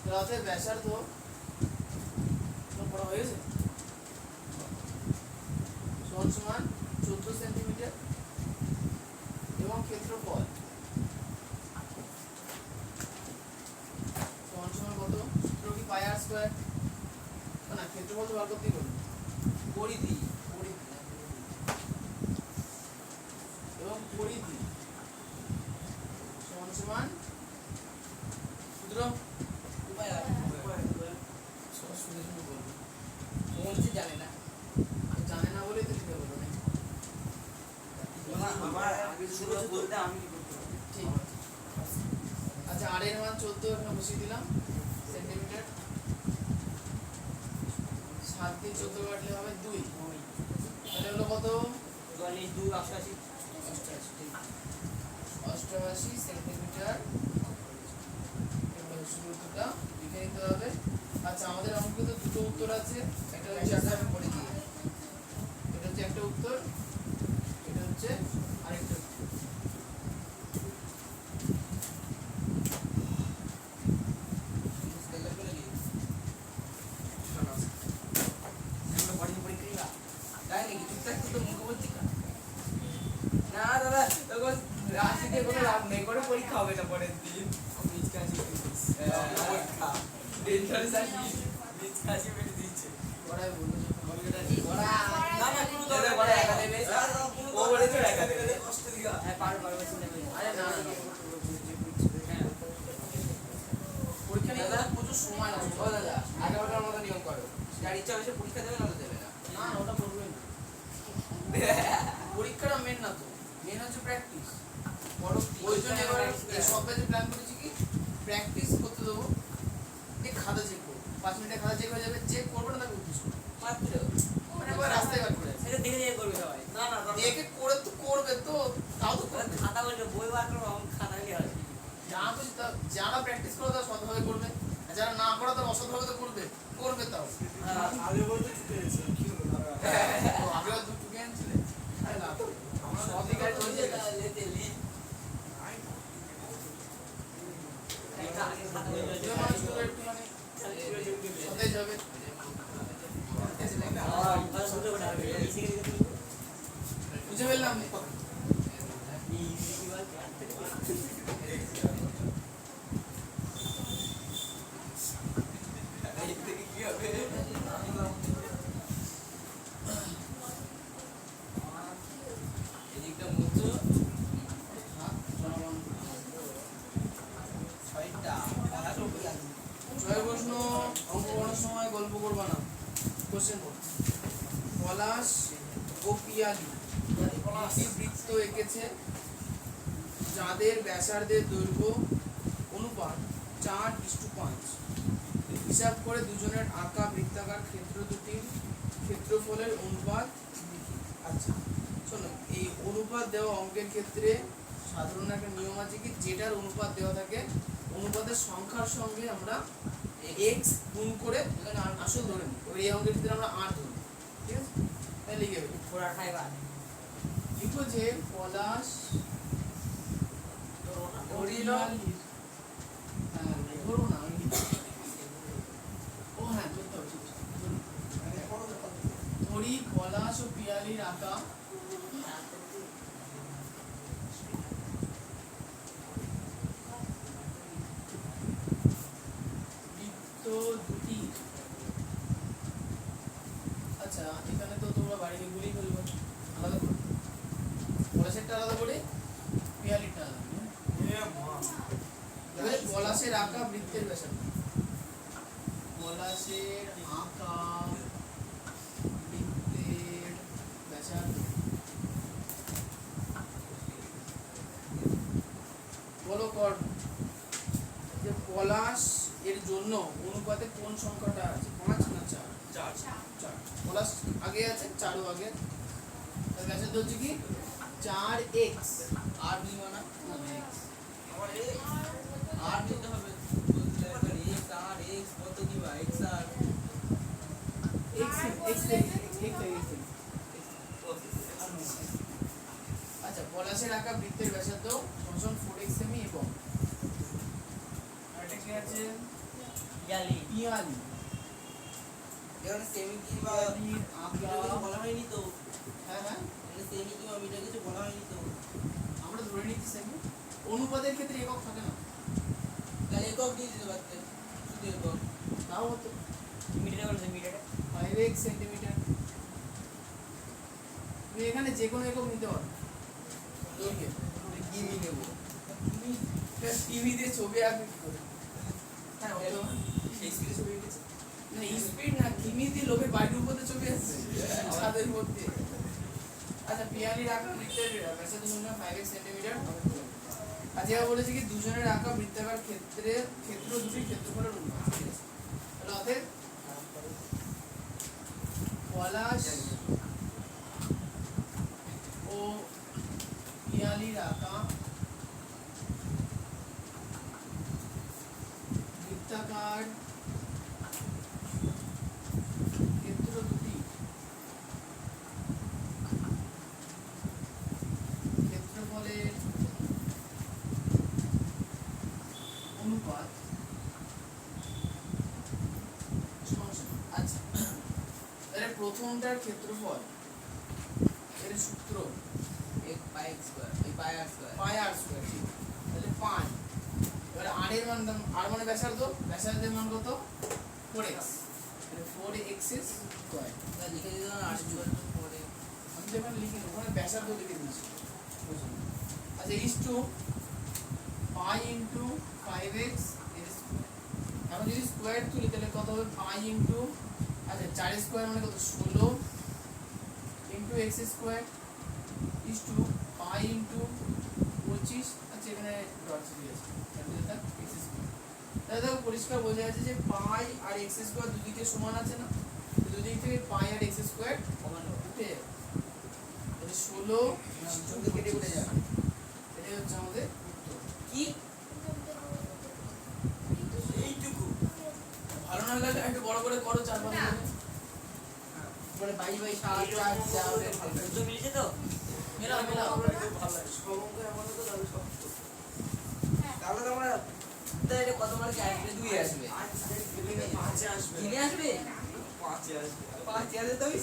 A: তাহলে ব্যাসার্ধ তোমার পড়া হয়ে গেছে, সমান সমান 14 সেন্টিমিটার এবং ক্ষেত্রফল সমান সমান কত, সূত্র কি পাই আর স্কয়ার, না ক্ষেত্রফল তো বার করতেই হবে,
B: পরিধি
A: পরিধি এবং পরিধি সমান সমান সূত্র
B: উপায় আর
A: সব শুনে শুনে বলবো,
B: কোন কিছু জানে না।
A: জানে না বলেই তো লিখে বলো না।
C: আমার আগে শুরু বলতে আমি কি করতে পারি?
A: ঠিক, আচ্ছা আর এর মান 14 এখানে বসিয়ে দিলাম সেন্টিমিটার, 7 দিয়ে 14 কাটলে হবে 2, তাহলে হলো কত
C: 42 2 88
A: 88 সেন্টিমিটার। এবার সূত্রটা লিখে নিতে হবে। আচ্ছা, আমাদের অঙ্কে তো দুটো উত্তর আছে, একটা হচ্ছে একটা আমি পড়ে দিই, এটা হচ্ছে একটা উত্তর, এটা হচ্ছে আরেকটা উত্তর।
B: স্কেলার করে দিই।
C: আমরা পড়ি পরীক্ষা
B: তাই নাকি? চুপচাপ তো মুখ বলছি না। না দাদা, তখন রাশি দিয়ে কোনো লাভ নেই, করে পরীক্ষা হবে না পরের দিন। পরীক্ষা ডেঞ্জারাস আসি নিজ কাশি মেরে দিচ্ছে।
A: পড়ায় বললো যে
B: কম্পিউটার
A: কি
B: ওরা
C: না না কোনো
B: দাদা বড় একা দেবে। ও বলেছে একা দেবে। কষ্ট দিগা।
C: হ্যাঁ পারো পারো চিন্তা করি না।
A: আরে না না না,
C: হ্যাঁ
A: পরীক্ষা নিয়ে প্রচুর সময় লাগবে।
B: ও দাদা, আগেরবারের মতো নিয়ম করো। যার ইচ্ছা হবে সে পরীক্ষা দেবে, নাহলে দেবে না।
A: না না, ওটা করবে না, পরীক্ষাটা মেন না তো, মেন হচ্ছে প্র্যাকটিস। বড় ওই জন্য এবার এই সব ব্যাচে প্ল্যান করেছি কি প্র্যাকটিস করতে দেবো, যে খাতা চেক করবো, 5 মিনিটে খাতা চেক হয়ে যাবে, চেক করবে না তাকে উদ্দেশ্য
B: মাত্র
A: মানে এবার রাস্তায় বার করে
C: সেটা দেখে দেখে করবে সবাই
B: না না
A: দেখে করে তো করবে তো, তাও তো
C: ওরা
A: করবে।
C: খাতা বলবে বই বার করবো আমার খাতা কি হবে
A: যারা বুঝি তা যারা প্র্যাকটিস করে তারা সৎভাবে করবে, আর যারা না করে তারা অসৎভাবে তো করবে, করবে তাও।
E: আগে বলতে ছুটে গেছে কি হলো
A: তো আগে আর দুটো জ্ঞান ছিল, আরে না আমরা সঠিকার
B: ওই যে লেতে লি
C: এটা আগে খাতা বলবে
A: মানুষগুলো একটুখানি সতেজ ছয় প্রশ্ন অঙ্ক করার সময় গল্প করবা না। কোশ্চেন পলাশ ও পিয়ালি একটি বৃত্ত এঁকেছে যাদের ব্যাসার্ধের দৈর্ঘ্য অনুপাত 4:5। হিসাব করে দুজনের আঁকা বৃত্তাকার ক্ষেত্র দুটির ক্ষেত্রফলের অনুপাত লিখি। আচ্ছা শোনো, এই অনুপাত দেওয়া অঙ্কের ক্ষেত্রে সাধারণ একটা নিয়ম আছে কি, যেটার অনুপাত দেওয়া থাকে অনুপাতের সংখ্যার সঙ্গে আমরা x গুণ করে এখানে আসল ধরে নিই। ওই এই অঙ্কের ক্ষেত্রে আমরা 8 ধরি, ঠিক আছে? তাই লিখে দেবো। লিখো যে পলাশ
B: ধরিল।
A: হ্যাঁ ধরো না, আমি লিখি। ও হ্যাঁ ধরতে হবে, ঠিক আছে। ধরি পলাশ ও পিয়ালির আঁকা বৃত্ত দুটি। আচ্ছা এখানে তো তোমরা বাড়িতে গুলি ফেলবো আলাদা করে, পলাশেরটা আলাদা করে পিয়ালিরটা আলাদা করে। এবারে পলাশের আঁকা বৃত্তের ব্যাসার্ধ, পলাশের আঁকা বৃত্তের ব্যাসার্ধ বলো কর যে পলাশ এর জন্য অনুপাতে কোন সংখ্যাটা আছে, 5 না 4? 4। পলাশ আগে আছে, 4ও আগে। তার ব্যাসার্ধ হচ্ছে কি 4x। আর নিব না, x
B: আর দিতে হবে x আর x কত দিবা x আর
A: আচ্ছা পলাশের আঁকা বৃত্তের ব্যাসার্ধ সমান 4x সেমি এবং আরেকটা কি আছে পিয়ালি।
B: যেমন সেমি কি বা
A: পিয়ালির আঁকা,
B: বলা হয়নি তো,
A: হ্যাঁ হ্যাঁ
B: সেমি কি বা মিটার কিছু বলা হয়নি তো,
A: আমরা ধরে নিচ্ছি সেমি। অনুপাতের ক্ষেত্রে একক থাকে না,
B: তাহলে একক দিয়ে দিতে পারতে, শুধু একক
A: তাও হতো
C: মিটারে বলছে মিটারে
A: 5x সেন্টিমিটার। তুমি এখানে যে কোনো একক নিতে পারো।
B: কিমি নেব।
A: টিভি দিয়ে ছবি আঁকবে কি করে? হ্যাঁ হতো
B: সেই স্পিডে ছবি এঁকেছে।
A: না স্পিড না, কিমি দিয়ে লোকের বাড়ির উপরে ছবি আসছে ছাদের মধ্যে। আচ্ছা পিয়ালির আঁকা বৃত্তের ব্যাসার্ধ সমান 5x সেন্টিমিটার। আচ্ছা এবার বলেছে কি দুজনের আঁকা বৃত্তাকার ক্ষেত্র দুটির ক্ষেত্রফলের অনুপাত, ঠিক আছে? তাহলে অতএব পলাশ ও পিয়ালির আঁকা বৃত্তাকার ক্ষেত্র দুটি ক্ষেত্রফলের অনুপাত সমান সমান। আচ্ছা তাহলে প্রথমটার ক্ষেত্রফল এর সূত্র
B: এক পাই x স্কয়ার, এই পাই r স্কয়ার।
A: পাই আর স্কয়ার, ঠিক। তাহলে 5। এবারে r এর মান r মানে ব্যাসার্ধ, ব্যাসার্ধের মান কত 4x, তাহলে 4x স্কয়ার।
B: না লিখে দিতে না r স্কয়ার পরে।
A: আমি তো এখানে লিখি ওখানে ব্যাসার্ধ লিখে দিয়েছি। আচ্ছা is two pi into 5x এর স্কয়ার। এখন যদি স্কয়ার তুলি তাহলে কত হবে, পাই ইন্টু আচ্ছা 4 স্কয়ার মানে কত 16 into x square is two pi into 25। আচ্ছা এখানে ডট দিয়ে আছে তাহলে এটা x স্কয়ার। তাহলে দেখো পরিষ্কার বোঝা যাচ্ছে যে পাই আর x স্কয়ার দুদিকে সমান আছে না, দুদিক থেকে পাই আর x স্কয়ার
B: সমান
A: উঠে যাবে। তাহলে 16
B: চোখে কেটে উঠে যাবে।
A: এটাই হচ্ছে আমাদের উত্তর।
B: কি এইটুকু
A: ভালো না লাগলে একটু বড় করে করো 4-5 করে।
B: মানে 22 7 4 যা হবে ভালো লাগে।
C: দুটো মিলেছে তো
A: মেলাও মেলাও
E: ভালো লাগে সব অঙ্ক এমন হতো তাহলে সব হতো।
B: তাহলে তো আমরা তাহলে এটা কত মার্কে আসবে 2 আসবে।
E: আজ গেলে 5 আসবে।
B: কিনে আসবে
E: 5 আসবে।
B: 5 আসবে তো আমি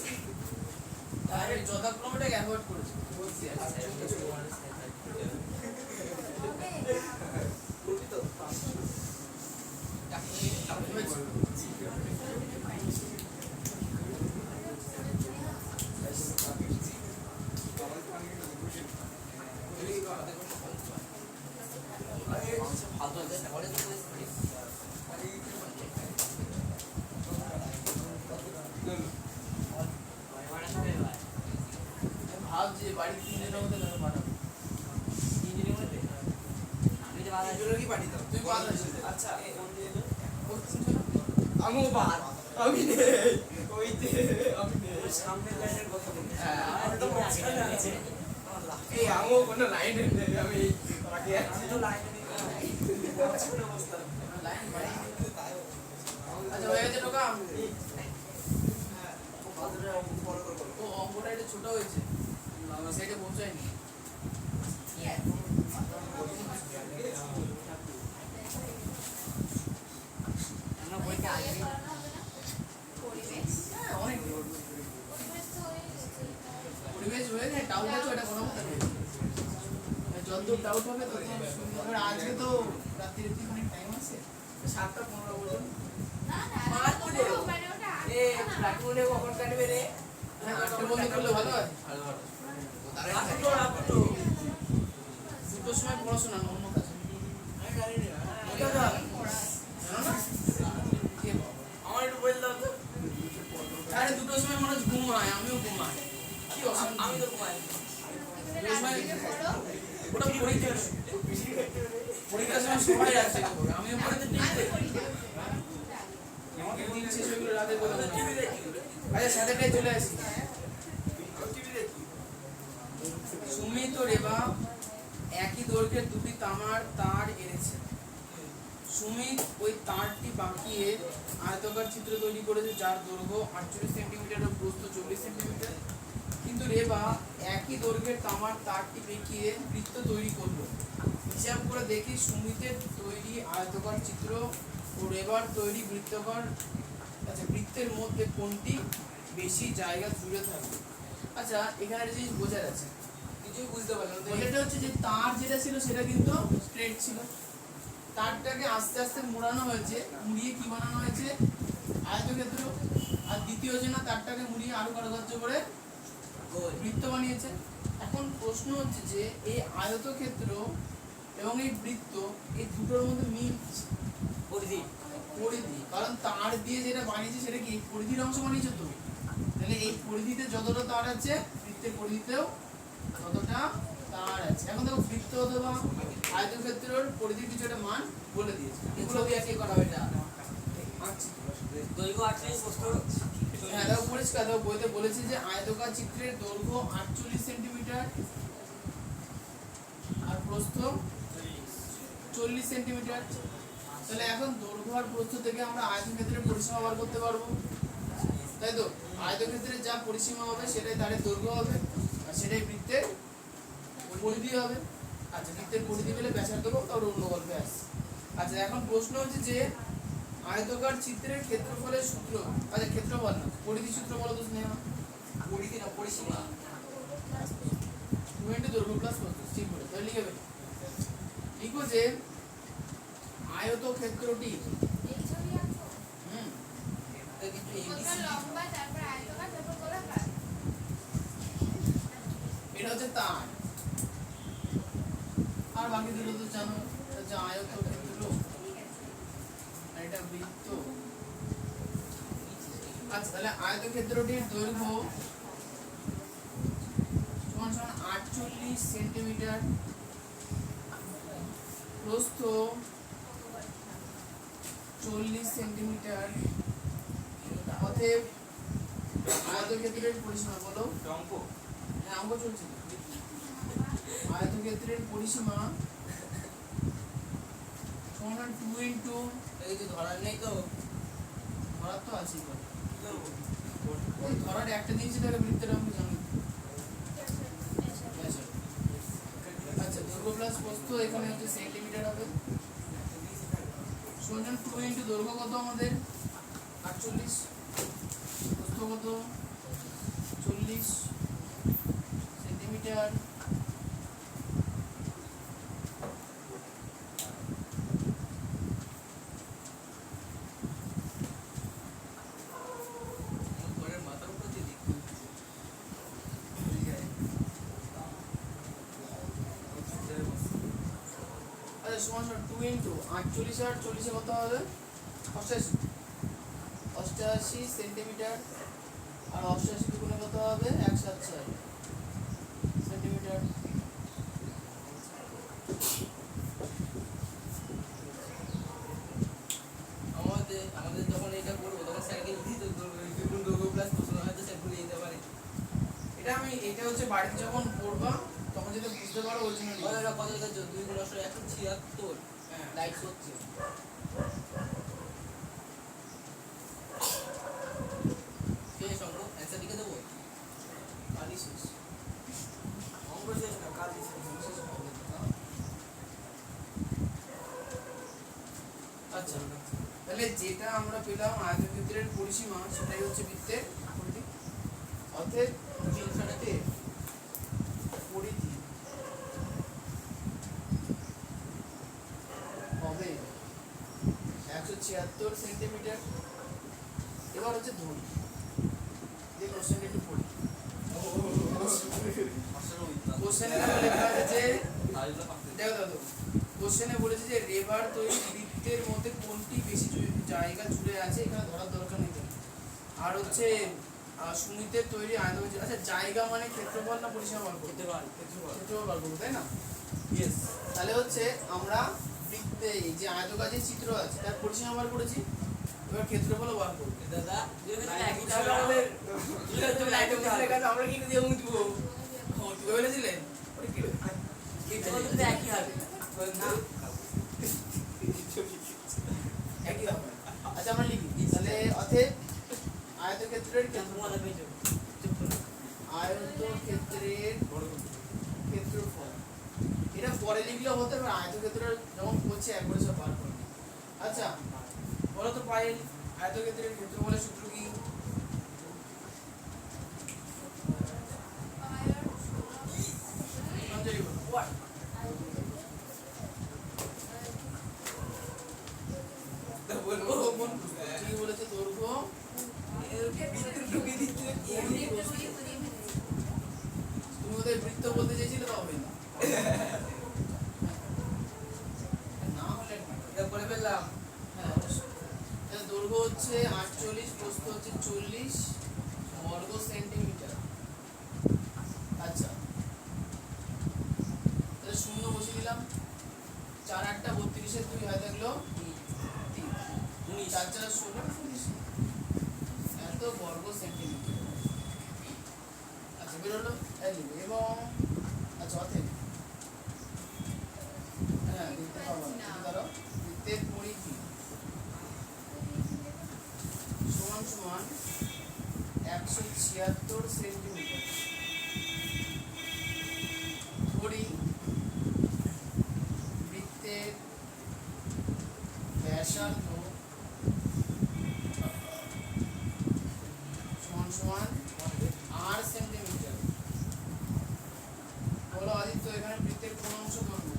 A: আর এই যথাক্রমটাকে অ্যাভয়েড করেছি বলছি আর
E: বুঝলি তো?
B: ভালো আছে, অনেক
A: বাড়ির 3 জনের মধ্যে কারো পাঠাবো।
C: তিনজনের মধ্যে আমি তো বাধা
E: তিনজনের কি পাঠিয়ে দাও?
A: তুই বাদ আছিস।
E: আচ্ছা, কোন দিন?
A: ও 3 জন।
B: আমিও বাদ আমি নেই ওই যে আমি নেই
E: ওই সামনের লাইনের কথা বলি।
A: হ্যাঁ,
E: আমি তো মাঝখানে আছি।
B: এই আমিও কোনো লাইনে নেই আমি বাকি
E: আমি
B: আছি
E: তো লাইনে নেই। মাঝখানে অবস্থা।
A: লাইন বাড়ি। আচ্ছা হয়ে গেছে টোকা।
E: কতটা ফলো করবো?
A: ও অঙ্কটা একটু ছোট হয়েছে। সাইডে পৌঁছায়নি।
C: আমরা পরীক্ষা
D: ইয়ে
C: আসবে
D: করানো হবে না? পরিবেশ
A: হ্যাঁ, অনেক
D: পরিবেশ তো হয়ে গেছে।
A: পরিবেশ হয়ে যায়, ডাউট আছে এটা কোনো কথা নেই। যত ডাউট হবে তত সুন্দর। আজকে তো রাত্রির অনেক টাইম আছে, 7:15 পর্যন্ত।
D: না না
B: মার
D: ওটা
B: দিলে।
D: তো মানে ওটা
B: এ প্লাটুনে কখন কাটবে রে
A: হ্যাঁ, 8টা বন্ধ করলে ভালো হয়।
B: আসতো আসতো
A: দুটোর সময় পড়াশোনা না, অন্য কাজ।
E: আমি জানি না।
B: ওটা দাও।
A: জানো না? কে বাবা?
B: আমার একটু বল দাও তো
A: আরে দুটোর সময় মানুষ ঘুমায়, আমিও ঘুমাই। কি অশান্তি।
B: আমি তো ঘুমাই
A: দুটোর সময়
D: পড়ো
A: ওটা পরীক্ষার পরীক্ষার সময় সবাই রাখছে, আমিও পড়ে তো
D: আমি পড়ি না
A: আমাকে দিন শেষ হয়ে গেলো রাতে বলে
B: টিভি দেখি
A: আচ্ছা সাথেটাই চলে আসি।
B: টিভি দেখি
A: সুমিত ও রেবা একই দৈর্ঘ্যের দুটি তামার তার এনেছে। সুমিত ওই তারটি বাঁকিয়ে আয়তাকার চিত্র তৈরি করেছে, যার দৈর্ঘ্য 48 সেন্টিমিটার ও প্রস্থ 40 সেন্টিমিটার। কিন্তু রেবা একই দৈর্ঘ্যের তামার তারটি বেঁকিয়ে বৃত্ত তৈরি করলো। হিসাব করে দেখি সুমিতের তৈরি আয়তাকার চিত্র ও রেবার তৈরি বৃত্তের মধ্যে কোনটি বেশি জায়গা জুড়ে থাকবে। আচ্ছা এখানে একটা জিনিস বোঝার আছে,
B: কিছুই বুঝতে পারলাম না
A: এটা হচ্ছে যে তার যেটা ছিল সেটা কিন্তু স্ট্রেট ছিল, তারটাকে আস্তে আস্তে মোড়ানো হয়েছে, মুড়িয়ে কি বানানো হয়েছে আয়তক্ষেত্র। আর দ্বিতীয় যে না তারটাকে মুড়িয়ে আরো কারুকার্য করে বৃত্ত বানিয়েছে। এখন প্রশ্ন হচ্ছে যে এই আয়তক্ষেত্র এবং এই বৃত্ত এই দুটোর মধ্যে মিল কি?
C: পরিধি
A: পরিধি, কারণ তার দিয়ে যেটা বানিয়েছে সেটা কি পরিধির অংশ বানিয়েছে তো, তাহলে এই পরিধিতে যতটা তার আছে বৃত্তের পরিধিতেও ততটা তার আছে। এখন দেখো বৃত্ত অথবা আয়তক্ষেত্রের পরিধির কিছু একটা মান বলে দিয়েছে, এগুলো দিয়ে কি করা হবে এটা আচ্ছা
C: দৈর্ঘ্য 48 প্রস্থ
A: হ্যাঁ দেখো পরিষ্কার, দেখো বইতে বলেছে যে আয়তকার চিত্রের দৈর্ঘ্য 48 সেন্টিমিটার আর প্রস্থ 40 সেন্টিমিটার। তাহলে এখন দৈর্ঘ্য আর প্রস্থ থেকে আমরা আয়তক্ষেত্রের পরিসীমা বার করতে পারবো, তাই তো? আয়তক্ষেত্রের যা পরিসীমা হবে সেটাই তারের দৈর্ঘ্য হবে আর সেটাই বৃত্তের পরিধি হবে। আচ্ছা বৃত্তের পরিধি পেলে ব্যাসার্ধ করবো, তারপর অন্য গল্পে আসছে। আচ্ছা এখন প্রশ্ন হচ্ছে যে আয়তকার চিত্রের ক্ষেত্রফলের সূত্র, আচ্ছা ক্ষেত্রফল না পরিধি সূত্র বলো তো স্নেহা।
B: পরিধি না পরিসীমা
A: 2 দৈর্ঘ্য প্লাস প্রস্থ, ঠিক বলে তাহলে লিখবে লিখো যে আয়তক্ষেত্রটি
D: এই ছবি আঁকো
B: কিন্তু
D: ওটা লম্বা তারপর আয়তকার তারপর গোলাকার
A: এটা হচ্ছে তার, আর বাকি দুটো তো জানো, এটা হচ্ছে আয়তক্ষেত্র আর এটা বৃত্ত। আচ্ছা তাহলে আয়তক্ষেত্রটির দৈর্ঘ্য সমান সমান 48 সেন্টিমিটার, প্রস্থ 40 সেন্টিমিটার। অতএব আয়তক্ষেত্রের পরিসীমা বলো।
B: অঙ্ক
A: হ্যাঁ অঙ্ক চলছে। আয়তক্ষেত্রের পরিসীমা সমান 2 ইন্টু
B: এই যে ধরার নেই তো
A: ধরার তো আছে, ওই ধরার একটা দিয়েছি তাহলে বৃত্তের অঙ্ক জানি। আচ্ছা দৈর্ঘ্য প্লাস প্রস্থ এখানে হচ্ছে সেন্টিমিটার হবে, সমান 2 ইন্টু দৈর্ঘ্য কত আমাদের 48, প্রস্থ কত 40 সেন্টিমিটার।
B: ঘরের মাথার উপর দিয়ে দিই
A: আচ্ছা সমান সমান 2 ইন্টু 48 আর 40 কত হবে 88 সেন্টিমিটার, আর 88 দুগুণে কত হবে 176 সেন্টিমিটার। সেন্টিমিটার।
B: আমাদের যখন এটা করবো তখন স্যারকে দিত দুটো প্লাস প্রশ্ন হয়তো স্যার ভুলে যেতে পারে।
A: এটা হচ্ছে বাড়িতে যখন পড়বা তখন যদি বুঝতে পারো ওই জন্য লিখি।
B: কতটা কত লিখেছো? 2 × 176
A: হ্যাঁ
B: লাইক হচ্ছে। কে সঙ্গ অ্যান্সার লিখে দেবো?
A: কালই শেষ।
E: অঙ্ক শেষ না, কালই শেষ।
A: আচ্ছা তাহলে যেটা আমরা পেলাম আয়তক্ষেত্রের পরিসীমা সেটাই হচ্ছে বৃত্তের পরিধি। অতএব বৃত্তে পরিধি হবে 176 সেন্টিমিটার। এবার হচ্ছে ধরি যে কোশ্চেনটা একটু পড়ি। কোশ্চেনে লেখা আছে যে দেখো কোশ্চেনে বলেছে যে রেবার তৈরি বৃত্তের মধ্যে কোনটি বেশি জায়গা জুড়ে আছে, এখানে ধরার দরকার নেই। আর হচ্ছে সুমিতের তৈরি আয়তক্ষেত্র, আচ্ছা জায়গা মানে ক্ষেত্রফল না পরিসীমা বার করতে ক্ষেত্রফল বার করবো তাই না?
E: ইয়েস।
A: তাহলে হচ্ছে আমরা বৃত্তে যে আয়তকাজের চিত্র আছে তার পরিসীমা বার করেছি, এবার ক্ষেত্রফলও বার করবো।
B: দাদা
A: তাহলে আমাদের
B: তুমি লাইট বুঝলে কাজ আমরা কি দিয়ে মুছবো?
A: তুই বলেছিলেন
B: কিন্তু তো একই হবে
A: না একই হবে। আচ্ছা আমরা লিখি তাহলে অতএব আয়তক্ষেত্রের আয়তক্ষেত্রের ক্ষেত্রফল এটা পরে লিখলেও হতে পারে, আয়তক্ষেত্রের যখন করছে একবারে সব বার করবে। আচ্ছা বলো তো পায়েল আয়তক্ষেত্রের ক্ষেত্রফলের সূত্র কি? অঞ্জলি বলো।
B: বলবো
A: ঠিক বলেছে, দৈর্ঘ্য
B: বিদ্যুৎ ঢুকিয়ে দিচ্ছে।
A: তুমি ওদের বৃত্ত বলতে চেয়েছিলে তবে না না হলে না।
B: এটা বলে ফেললাম।
A: হ্যাঁ অবশ্যই। তাহলে দৈর্ঘ্য হচ্ছে 48, প্রস্থ হচ্ছে 40 বর্গ সেন্টিমিটার। আচ্ছা তাহলে শূন্য বসিয়ে দিলাম। 4 8 32 এর 2 হয় থাকলো 3 4 4 16 19 এত বর্গ সেন্টিমিটার। আচ্ছা বেরোলো এবং আচ্ছা অতএব হ্যাঁ লিখতে পারবো না, ধরো বৃত্তের পরিধি সমান সমান 176 সেন্টিমিটার। ধরি বৃত্তের ব্যাসার্ধ সমান সমান 8 সেন্টিমিটার। বলো আদিত্য এখানে বৃত্তের কোন অংশ ধরবো?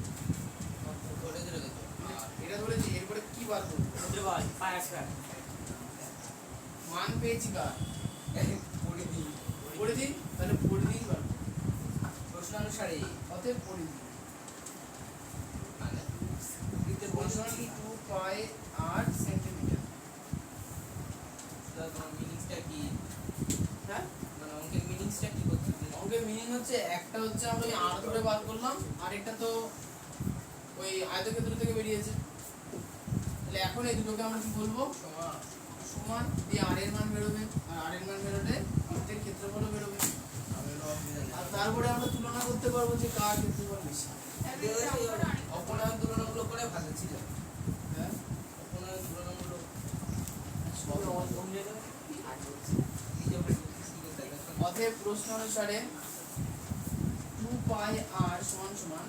B: ধরে ধরে গেছো।
A: এটা ধরেছি, এরপরে কি বার করবো? মান পেয়েছি কার?
B: পরিধি
A: পরিধি, তাহলে পরিধি বার করবো।
B: প্রশ্নানুসারে
A: অতএব পরিধি
B: মানে বৃত্তের
A: সমান সমান 2 পাই 8 সেন্টিমিটার।
B: তোমার মিনিংসটা কি?
A: হ্যাঁ
B: মানে অঙ্কের মিনিংসটা কি করতে?
A: অঙ্কের মিনিং হচ্ছে একটা হচ্ছে আমরা ওই আর ধরে বার করলাম, আর একটা তো ওই আয়তক্ষেত্র থেকে বেরিয়েছে। তাহলে এখন এই দুটোকে আমরা কি বলবো? সমান দিয়ে আর এর মান বেরোবে, আর আর এর মান বেরোলে বৃত্তের ক্ষেত্রফলও বেরোবে। আর তারপরে আমরা তুলনা করতে পারবো যে কার ক্ষেত্রফল বেশি।
B: অপনয়ন তুলনামূলক করে ভালো ছিল।
A: হ্যাঁ
B: অপনয়ন তুলনামূলক
A: অতএব প্রশ্ন অনুসারে 2 পাই r সমান সমান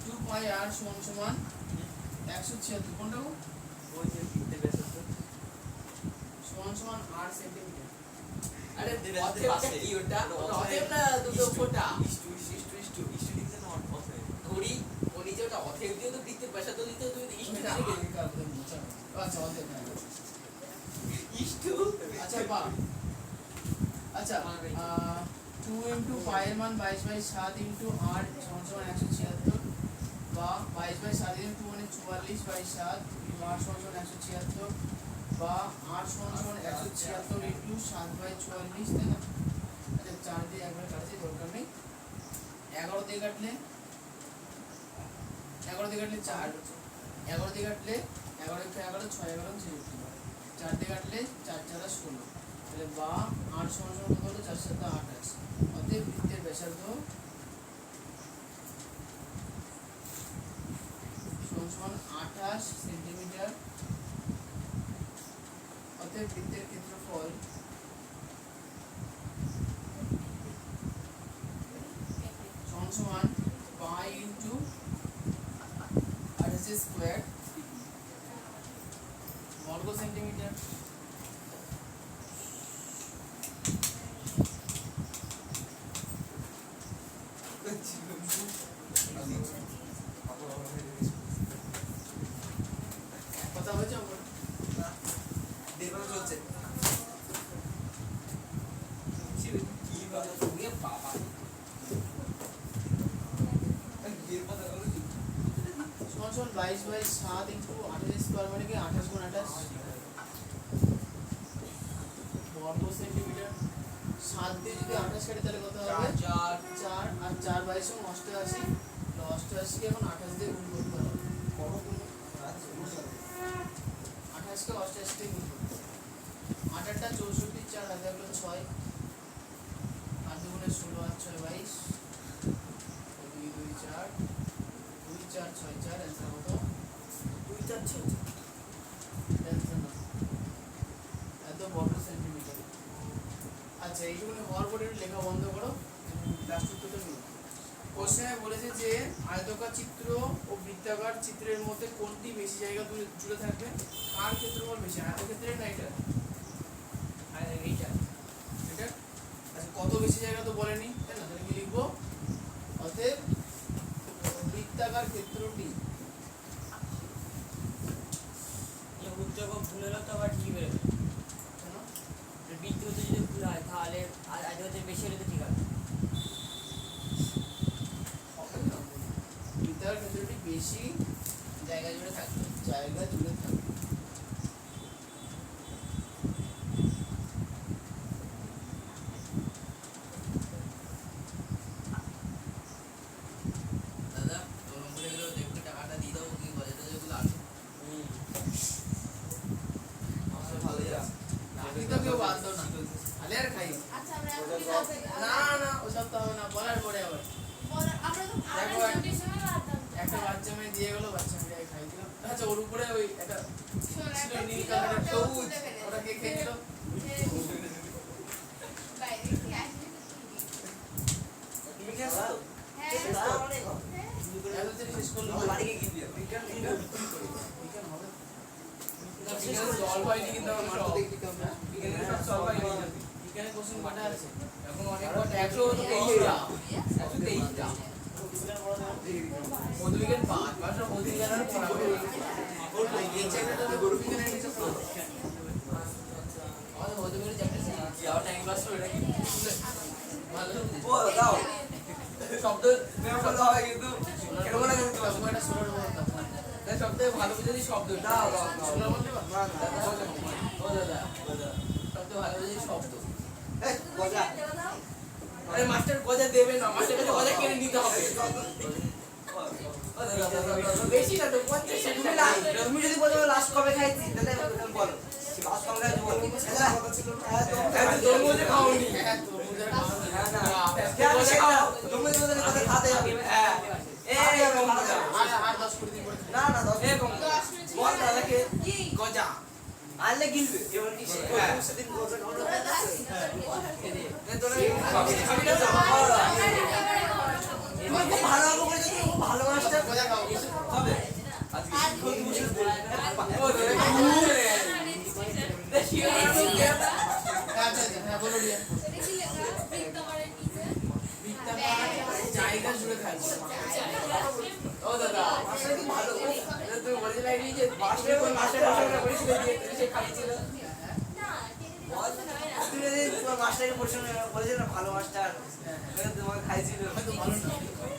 A: 2 পাই r সমান সমান 176 কোনটা গো? সমান সমান 8 সেন্টিমিটার।
B: আরে অতএবটা কি ওটা? অতএবটা দুটো ফোঁটা। ধরি ও নিচে ওটা অতএব দিয়ে তো বৃত্তের ব্যাসার্ধ দিতে তুমি ইস্টু
A: এটা
B: দিকে
A: আগেকার বলে মোছা। আচ্ছা অতএব হ্যাঁ।
B: ইস্টু
A: আচ্ছা বা আচ্ছা 2 ইনটু পাই এর মান 22/7 ইনটু r সমান সমান 176 বা 22/7 ইনটু 2 মানে 44/7 r সমান সমান 176 বা r সমান সমান 176 ইনটু 7/44 তাই না? 4 দিয়ে একবারে কাটছি, দরকার নেই। 11 দিয়ে কাটলে 4, 11 দিয়ে কাটলে 11 × 11 6 11 56, 4 দিয়ে কাটলে 4 4 16, তাহলে বা 8 সমান সমান কত হলো? 4 7 28। অতএব বৃত্তের ব্যাসার্ধ সমান 28 সেন্টিমিটার। অতএব বৃত্তের ক্ষেত্রফল সমান পাই ইনটু 28 স্কয়ার বর্গ সেন্টিমিটার। কথা হয়েছে আমার?
E: দেখো চলছে কি বাবা তুমি বাবা এর কথা বলছি
A: সমান 22/7 ইনটু 28 স্কয়ার মানে কি 28 গুণ 28 বর্গ সেন্টিমিটার। 7 দিয়ে যদি 28 কাটি তাহলে কত হবে? 4 আর 4 22 = 88। 88 কে এখন 28 দিয়ে গুণ করতে হবে। 28 কে 88 দিয়ে গুণ করতে হবে। 8 8 টা 64, 4 হাতে হলো 6, 8 দুগুণে 16 আর 6 22, 2 2 4, 2 4 6 4, অ্যান্সার কত?
E: 2 4 6
A: অ্যান্সার না এত বর্গ সেন্টিমিটার। আচ্ছা এইটুকুনি হওয়ার পরে একটু লেখা বন্ধ করো, লাস্ট উত্তরটা নিও। কোশ্চেনে বলেছে যে আয়তাকার চিত্র ও বৃত্তাকার চিত্রের মধ্যে কোনটি বেশি জায়গা জুড়ে থাকবে? কার ক্ষেত্রফল বেশি, আয়তক্ষেত্রের না এটা?
B: এইটা
A: এটা আচ্ছা কত বেশি জায়গা তো বলেনি, তাই না? তাহলে কি লিখবো? অতএব বৃত্তাকার ক্ষেত্রটি
B: এই উচ্চক ভুল হলো তো আবার ঠিক বেরোবে।
A: কেন?
B: বৃত্তিগত যদি ভুল হয় তাহলে আজ হচ্ছে বেশি হলে তো ঠিক আছে।
A: বৃত্তাকার ক্ষেত্রটি বেশি
B: জায়গা জুড়ে থাকবে।
A: জায়গা জুড়ে থাকবে।
B: দাদা তোমরা ভুলে গেলেও দেখবে টাকাটা দিয়ে দাও কি বাজেটে যেগুলো আছে।
E: আমার ভালোই আছে
A: আপনি তো কেউ বাদ দাও না, তাহলে আর খাই
D: আচ্ছা আমরা এখন যাবে
A: না না ওসব তো হবে না, বলার পরে আবার
D: আমরা তো
A: দেখো,
D: আমরা ছুটির সময় বাদতাম
A: একটা বাচ্চা মেয়ে দিয়ে গেলো, বাচ্চা মেয়ে খাই দিলাম। আচ্ছা ওর উপরে ওই একটা
D: শোন
A: ছিল
D: একটা
A: নীল
D: ছিল,
A: কালারের
D: ওটাও
A: সবুজ,
D: ছুটে ফেলেছে।
A: ওটা কে খেয়ে নিল?
D: বাইরে কি আসবে তো কি?
E: তুমি কি আসছো
D: হ্যাঁ
E: আসসালামু আলাইকুম
D: হ্যাঁ।
A: এত দেরি শেষ করলো
E: আমার বাড়ি গিয়ে কিনবি
A: বিজ্ঞান হবে না, বিজ্ঞানের জল পাইনি কিন্তু আমার মাথা দেখতে কেমন না?
E: বিকেলে সব সব বাড়ি গিয়ে যাবি
A: বিজ্ঞানের কোশ্চেন কটা আছে?
B: এখন অনেক
A: এখন
B: কটা
A: 123টা।
B: 123টা
A: মধুবিজ্ঞান 5 ভাষা মধুবিজ্ঞান আর পড়াবে এই চ্যাপ্টারটা তো গরু বিজ্ঞানের নিচে পড়ো। আমাদের মধুবিজ্ঞানের চ্যাপ্টার যাও টাইম পাস করে নাকি ভালো
E: ও দাও শব্দ মেমো করতে হয় কিন্তু কেন বলে কিন্তু
A: সময়টা সোনার বলতাম
B: তাই সবথেকে ভালো বুঝেছি শব্দ
E: দাও দাও
A: সোনার বলতে পারো?
E: না না
B: ও দাদা সবথেকে ভালো বুঝেছি শব্দ।
E: এই গজা
B: আরে মাস্টার গজা দেবে না, মাস্টার কাছে গজা কিনে নিতে হবে। ও দাদা বেশি না তো 50
E: তুমি
B: টাকা।
E: না তুমি যদি বলো লাস্ট কবে খাইছি তাহলে বলো লাস্ট কবে খাইছি বলো কথা ছিল
B: এত তোর মধ্যে খাওনি।
A: হ্যাঁ তো মুদের খাওয়া
E: না না
B: গজা খাও।
E: তুমি যদি কথা খাতে যাবে
B: হ্যাঁ এই কম্পিউটার
A: আর 10 করে দিন করে
E: না না দশ
B: এই কম্পিউটার বল দাদাকে গজা
E: আনলে গিলবে এবার কি
B: হ্যাঁ।
E: সেদিন গজা খাওয়া
B: তোরা খাবি না তো?
E: তুমি খুব ভালো হবে করে যদি খুব ভালো মাস্টার
A: গজা খাও।
E: হবে আজকে শিক্ষক দিবসের দিন
B: ও তোরা কি বুঝে রে? দেখি না তো কে?
A: আচ্ছা আচ্ছা হ্যাঁ বলো রিয়া।
D: এটা কি লেখা? বৃত্তাকারের নিচে
A: বৃত্তাকার জায়গা জুড়ে থাকবে।
B: ও দাদা
E: মাস্টার কি ভালো
B: তুমি বলে লাইনি যে মাস্টার কোন মাস্টার পড়াশোনা করেছিল যে সে খাইছিল।
D: না
E: তুমি যদি তোমার মাস্টারকে প্রশ্ন বলেছে না ভালো মাস্টার তোমাকে খাইছিল
A: হয়তো ভালো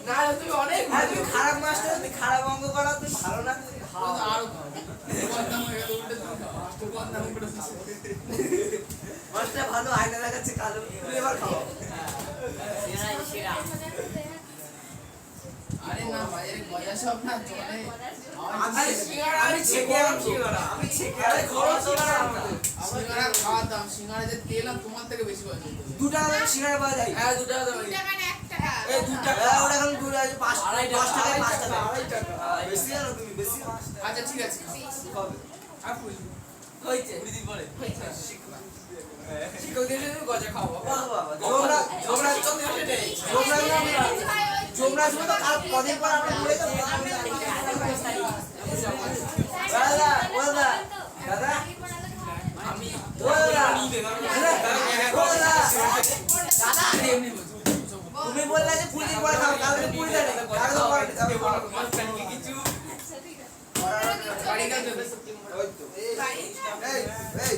A: না।
B: না তুমি অনেক
E: হ্যাঁ
B: ভালো।
E: তুমি খারাপ মাস্টার তুমি খারাপ অঙ্ক করা তুমি ভালো না তুমি খাও
A: হয়তো আরো খাও। বদনাম হয়ে গেল, উল্টে তুমি খাও। খুব বদনাম করে দিচ্ছে।
E: মাস্টার ভালো আয়না দেখাচ্ছে কালো তুমি এবার খাও
A: সব না জলে
B: আমি ছেকে আমি ছেকে আরে খরচ সিঙ্গারা আমাদের
A: সিঙ্গারা খাওয়ার দাম সিঙ্গারা যে তেল আর তোমার থেকে বেশি পয়সা
E: 2 টাকা দাম সিঙ্গারা পাওয়া যায়
B: হ্যাঁ 2 টাকা দাও
D: 2 টাকা না 1 টাকা
B: এই 2 টাকা
E: ওটা এখন 2 টাকা 5 টাকা 5 টাকা
B: আড়াই টাকা
E: বেশি জানো তুমি বেশি
A: আচ্ছা ঠিক আছে
E: হবে
B: আপু হইছে 20 দিন পরে শিক্ষক দিয়ে গজা খাও বাবা
E: বাবা
B: তোমরা
E: তোমরা
B: শিক্ষক দিয়ে নেই
E: তোমরা শুধু তো কাল কদিন পর আমরা ঘুরে যাবো দাদা দাদা দাদা
B: আমি
E: দাদা
B: দাদা এমনি বলছি
E: তুমি বললে যে 20 দিন পরে খাও কালকে 20 দিন কালকে তো পরে
B: কিছু
A: বাড়ি কাজ দেবে
E: ওই তো এই এই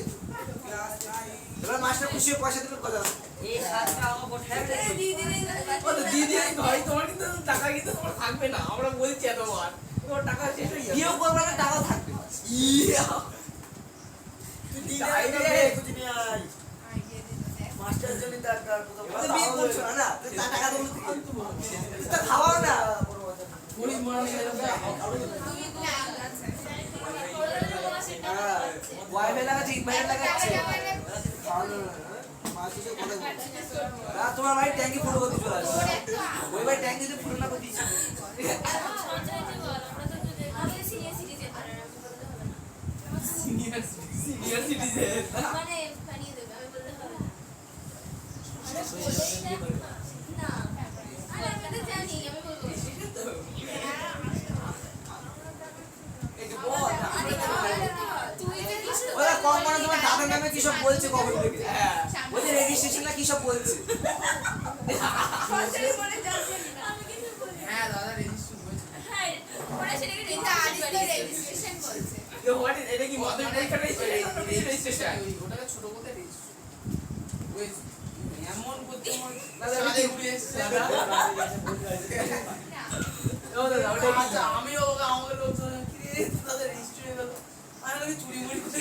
E: এবার মাস্টার খুশি হয়ে পয়সা দিলে কথা এই 7 টাকা আমার কোথায়
B: ও তো দিদি ভাই তোমার কিন্তু টাকা কিন্তু তোমার থাকবে না আমরা বলছি এতবার তোমার টাকা শেষ হয়ে যাবে
E: দিও করবে না টাকা থাকবে
B: ইয়া
E: দিদি রে কুছ নি আই মাস্টার জন্য টাকা কত বিয়ে করছো না তা টাকা দাও তো খাওয়াও না
A: পুলিশ মারা নিয়ে যাবে
E: ওয়াইফাই লাগাচ্ছে ইনভার্টার লাগাচ্ছে না তোমার ভাই ট্যাঙ্কি ফুল করতে চলে আসছে ওই ভাই ট্যাঙ্কি যদি ফুল না করে দিচ্ছে
B: সিনিয়র সিটিজেন
D: মানে বানিয়ে দেবে আমি বলতে হবে না আরে আমি তো জানি আমি বলবো
B: এই যে বল
D: তুই যে কিছু
E: ওরা কম মানে তোমার দাদা নামে কি সব বলছে কবে থেকে
B: হ্যাঁ
E: ওই যে রেজিস্ট্রেশন না কি সব বলছে
D: সরকারি বলে যাচ্ছে না আমি কিছু বলি
A: হ্যাঁ দাদা রেজিস্টার হয়েছে
D: হ্যাঁ ওরা সেটাকে রেজিস্ট্রেশন বলছে
B: তো হোয়াট ইজ এটা কি মদন পরীক্ষা রেজিস্ট্রেশন
A: ওটাকে ছোট করতে রেজিস্টার হয়েছে
B: এমন করতে
A: দাদা
B: দাদা
A: উড়ে এসেছে
B: দাদা ও দাদা ওটা কি
A: আচ্ছা আমিও আমাকে লোক কি রে দাদা রেজিস্টার হয়ে গেল আমি নাকি চুরি মুড়ি করে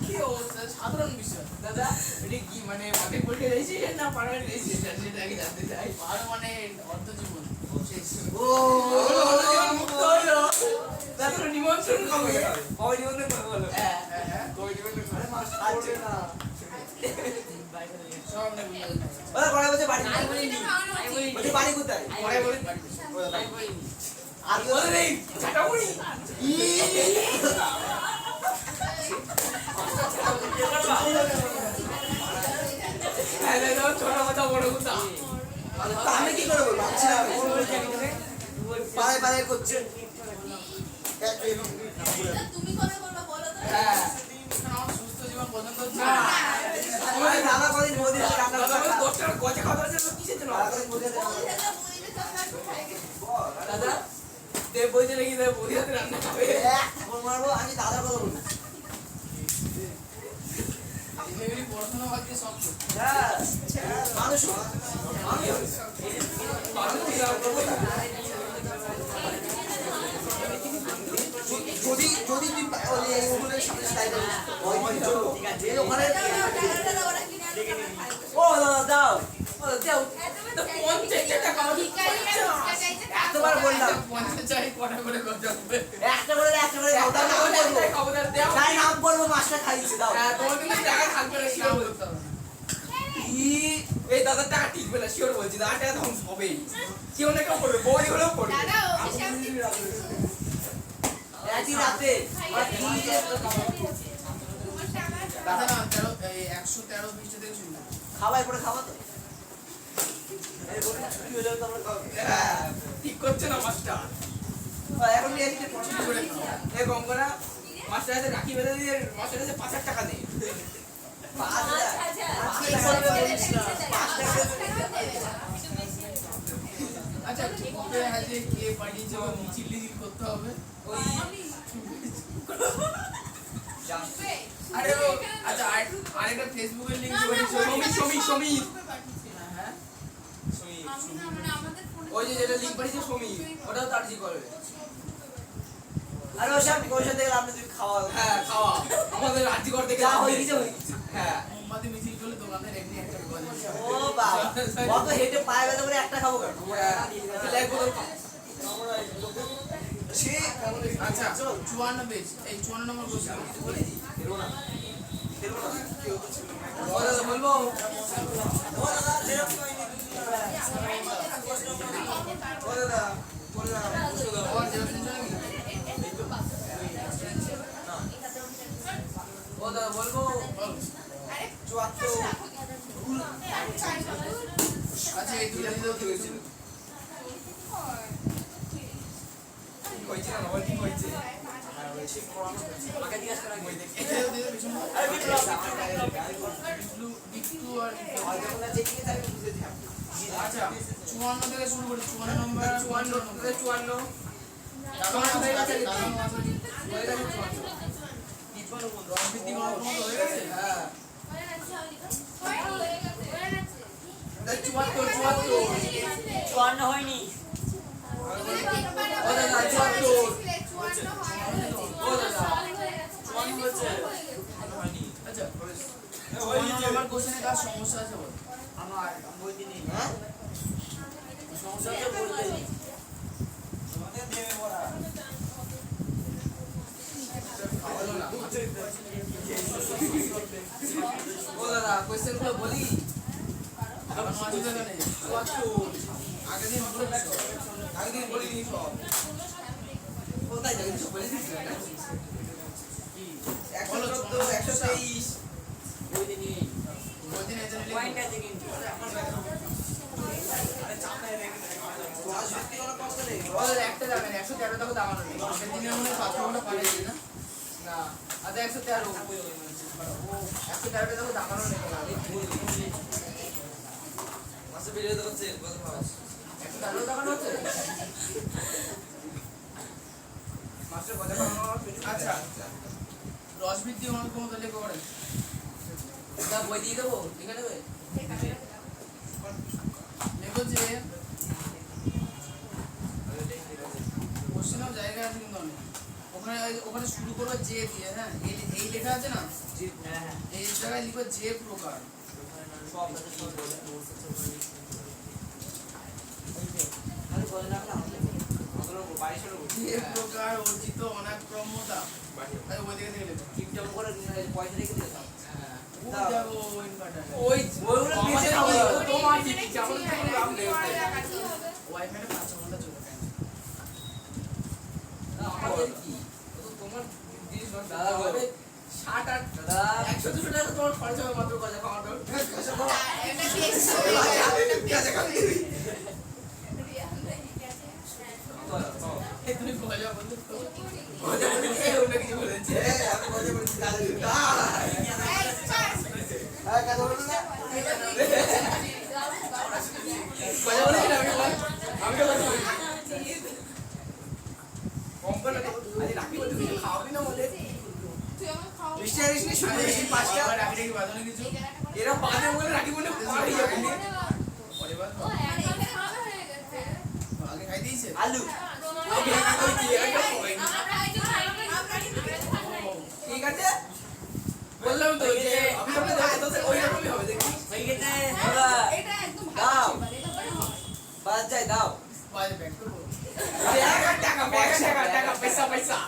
A: কি অবস্থা সাধারণ বিষয়
B: দাদা এটা কি মানে মদন পরীক্ষা রেজিস্ট্রেশন না পার্মানেন্ট রেজিস্ট্রেশন সেটা কি জানতে চাই
A: আর মানে অর্ধ জীবন শেষ
E: ও
B: মুক্ত হলো তারপরে নিমন্ত্রণ কবে
E: কবে নিবন্ধন হলো
B: হ্যাঁ
A: হ্যাঁ
B: কবে নিমন্ত্রণ করে
E: আচ্ছা না
A: সব নেই
E: ওরা পরে বলছে বাড়ি
D: আমি বলিনি আমি বলিনি
E: বলছে বাড়ি কোথায়
B: পরে বলি
E: আর
B: আর বলে নেই ছাটামুড়ি হ্যাঁ দাদা ছোট কথা বড় কথা
E: তা আমি কি করে বলবো আচ্ছা পাড়ায় পাড়ায় করছে
D: তুমি কবে করবে বলো তো
B: হ্যাঁ
A: আমার সুস্থ জীবন পছন্দ হচ্ছে
B: না।
A: না
E: ওই দাদা কদিন মোদি রান্না
B: দাদা
E: করে
B: বলে 10 টাকা গজা খাওয়ার জন্য কিসের জন্য
E: দাদা কদিন মোদি
D: বলি দাদা বলিলে তো আমরা খাই
B: দাদা দেব বইতে নাকি দেব বৌদি হাতে রান্না খাবে
E: ফোন মারবো আমি দাদার কথা বলবো
A: এগুলি পড়াশোনা করতে সব
E: হ্যাঁ মানুষ যদি যদি তুই ওই ওগুলোর সামনে দাঁড়িয়ে থাকিস, ওখানে
D: দাদা ওরা কিনে আনতে খাই
E: ও দাদা দাও
B: ও দেও তো 50 টাকা
D: ভিখারি টাকা চাইছে
E: এতবার বললাম
A: 50 চাই কটা করে গজা হবে
E: একটা করে দাও তার নাম বলবো
B: খবরদার দেও
E: তাই নাম বলবো মাছটা খাইছে দাও
B: হ্যাঁ তোমার কিন্তু টাকা থাকবে না শিওর বলতে হবে এই দাদা টাকা টিকবে না শিওর বলছি দাদা টাকা ধ্বংস হবেই কেউ না কেউ করবে বৌদি হলেও করবে
D: দাদা ওকে সামনে
E: একই রাতে আর কি যে
A: দাদা না 113 পৃষ্ঠা থেকে শুনলাম
E: খাওয়াই পরে খাওয়া তো এই বলি ছুটি হয়ে যাবে তো আমরা খাবো
B: হ্যাঁ, ঠিক করছে না মাস্টার
E: এখন নিয়ে আসতে
A: ছুটি করে খাও
B: এই গঙ্গনা মাস্টার হাতে রাখি বেঁধে দিয়ে মাস্টার কাছে 5,000 টাকা নেই
E: 5,000
A: আচ্ছা কবে আছে কে পাঠিয়েছে বা মিছিল টিছিল করতে হবে
B: ওই
A: আরে ও আচ্ছা আরেকটা ফেসবুকের লিংক
B: সমীর
A: হ্যাঁ
D: আমাদের ফোনে
B: ওই যে যেটা লিংক পাঠিয়েছে সমীর ওটাও তার্জি করবে
E: আরে ওসব পয়সা থেকে আপনি যদি খাওয়া
B: হ্যাঁ খাওয়া আমাদের রাজি করতে
E: যা হয়ে গেছে হয়ে গেছে
B: হ্যাঁ
A: মোমবাতি মিছিল করলে দোকানের এমনি একটা বিপদ আছে।
E: ও বাবা অত হেঁটে পায়ে ব্যথা করে একটা খাবো কেন
B: তাহলে এক বোতল খাও।
A: আচ্ছা 54 পেজ এই 54 নম্বর কোশ্চেন
B: বলবো ও দাদা বলবো
A: আচ্ছা এই দুটো দিলেও কি হয়েছিল
B: হয়েছে না বল কি হয়েছে
E: আমাকে জিজ্ঞাসা করা বই দেখি
A: এটাও দিয়ে পিছন
E: আরে বিপ্লব
A: বিট্টু আর
E: আর যখন না দেখি তাই বুঝে যাই
A: আচ্ছা 54 থেকে শুরু করি 54 নম্বর
B: 54 54
A: 54 হয়ে গেছে হয়ে গেছে 54 রসবৃদ্ধি গণকর্ম হয়ে গেছে
B: হ্যাঁ
D: হয়ে গেছে
A: 74
E: চুয়ান্ন হয়নি
B: ও দাদা 74 ও দাদা
A: আচ্ছা 54 নম্বর কোশ্চেনে কার সমস্যা আছে বল
E: আমার বইতে নেই
B: হ্যাঁ
E: সমস্যা তো বলতে নেই
C: তোমাদের দেবে বড়া
A: ভালো না
B: ও দাদা কোশ্চেন গুলো বলি
A: আমার মাঝে জায়গা নেই
B: 74
A: আগে দিন বলে দিছো
B: আগের বলিনি সব কোথায় যাবেন সব বলে দিচ্ছি না
A: কি
B: 114 123
E: বইতে নেই
A: ওই দিন এজন্য
E: পয়েন্ট আছে কিন্তু
C: রাজনীতি কোনো কষ্ট নেই
A: বল একটা যাবে না 113 টাকা দামানো নেই আগের দিনে মনে হয় 5 টাকা পাঠিয়েছি না
B: না আচ্ছা 113 টাকা দামানো নেই মাসে বেরিয়ে যাচ্ছে কত মাস 113 টাকা হচ্ছে মাসে কত টাকা
A: আচ্ছা রসবৃদ্ধি গণকর্ম তাহলে করে
B: না বই দিয়ে দেবো লিখে দেবে
A: দেখো যে কোশ্চেনেও জায়গা আছে কিন্তু অনেক ওখানে ওখানে শুরু করবো যে দিয়ে হ্যাঁ এই লেখা আছে না
E: হ্যাঁ হ্যাঁ
A: এই জায়গায় লিখবো যে প্রকার
E: সব আমি বলে না
A: যে প্রকার অর্জিত অনাক্রম্যতা আরে ওই দিকে থেকে লেখো
E: টিপটপ করে পয়সা রেখে দিলাম
A: ওই যাবো ইনভার্টার
B: ওই
E: ওইগুলো
B: আমাদের
E: বেশি হবে।
B: তোমার দিদি কেমন লাভ নেই
A: ওয়াইফাইটা 5 ঘন্টা চলে যায়
B: আমাদের কি তো তোমার জিনিস দাদা হবে 60 8 দাদা 100 200 টাকা তোমার খরচ হবে মাত্র গজা খাওয়াটা
A: এই তুমি গজা বলতে তো
B: গজা বলে ওটা কিছু বলেছে
C: আমি বলে বলছি দাদা
B: হ্যাঁ কথা বলুন না গজা বলে আমি তো বলছি কোম্পানি আরে রাখি বলতে কিছু খাওয়াবি না বলে বৃষ্টি আসিস নি শুনে আসিস পাঁচটা
A: আবার রাখি রাখি বাঁধানো কিছু
B: এরা বাদে বলে রাখি বলে পারি যাবে
A: পরে বাদ আগে খাই দিয়েছে
E: আলু
B: আমি একা কইছি একা কই ঠিক আছে বললাম তো যে আমি যখন যাই তো ওই রকমই হবে দেখি
E: হয়ে গেছে বাবা দাও বাদ যাই দাও
A: বাইরে ব্যাক করবো
B: টাকা টাকা পয়সা পয়সা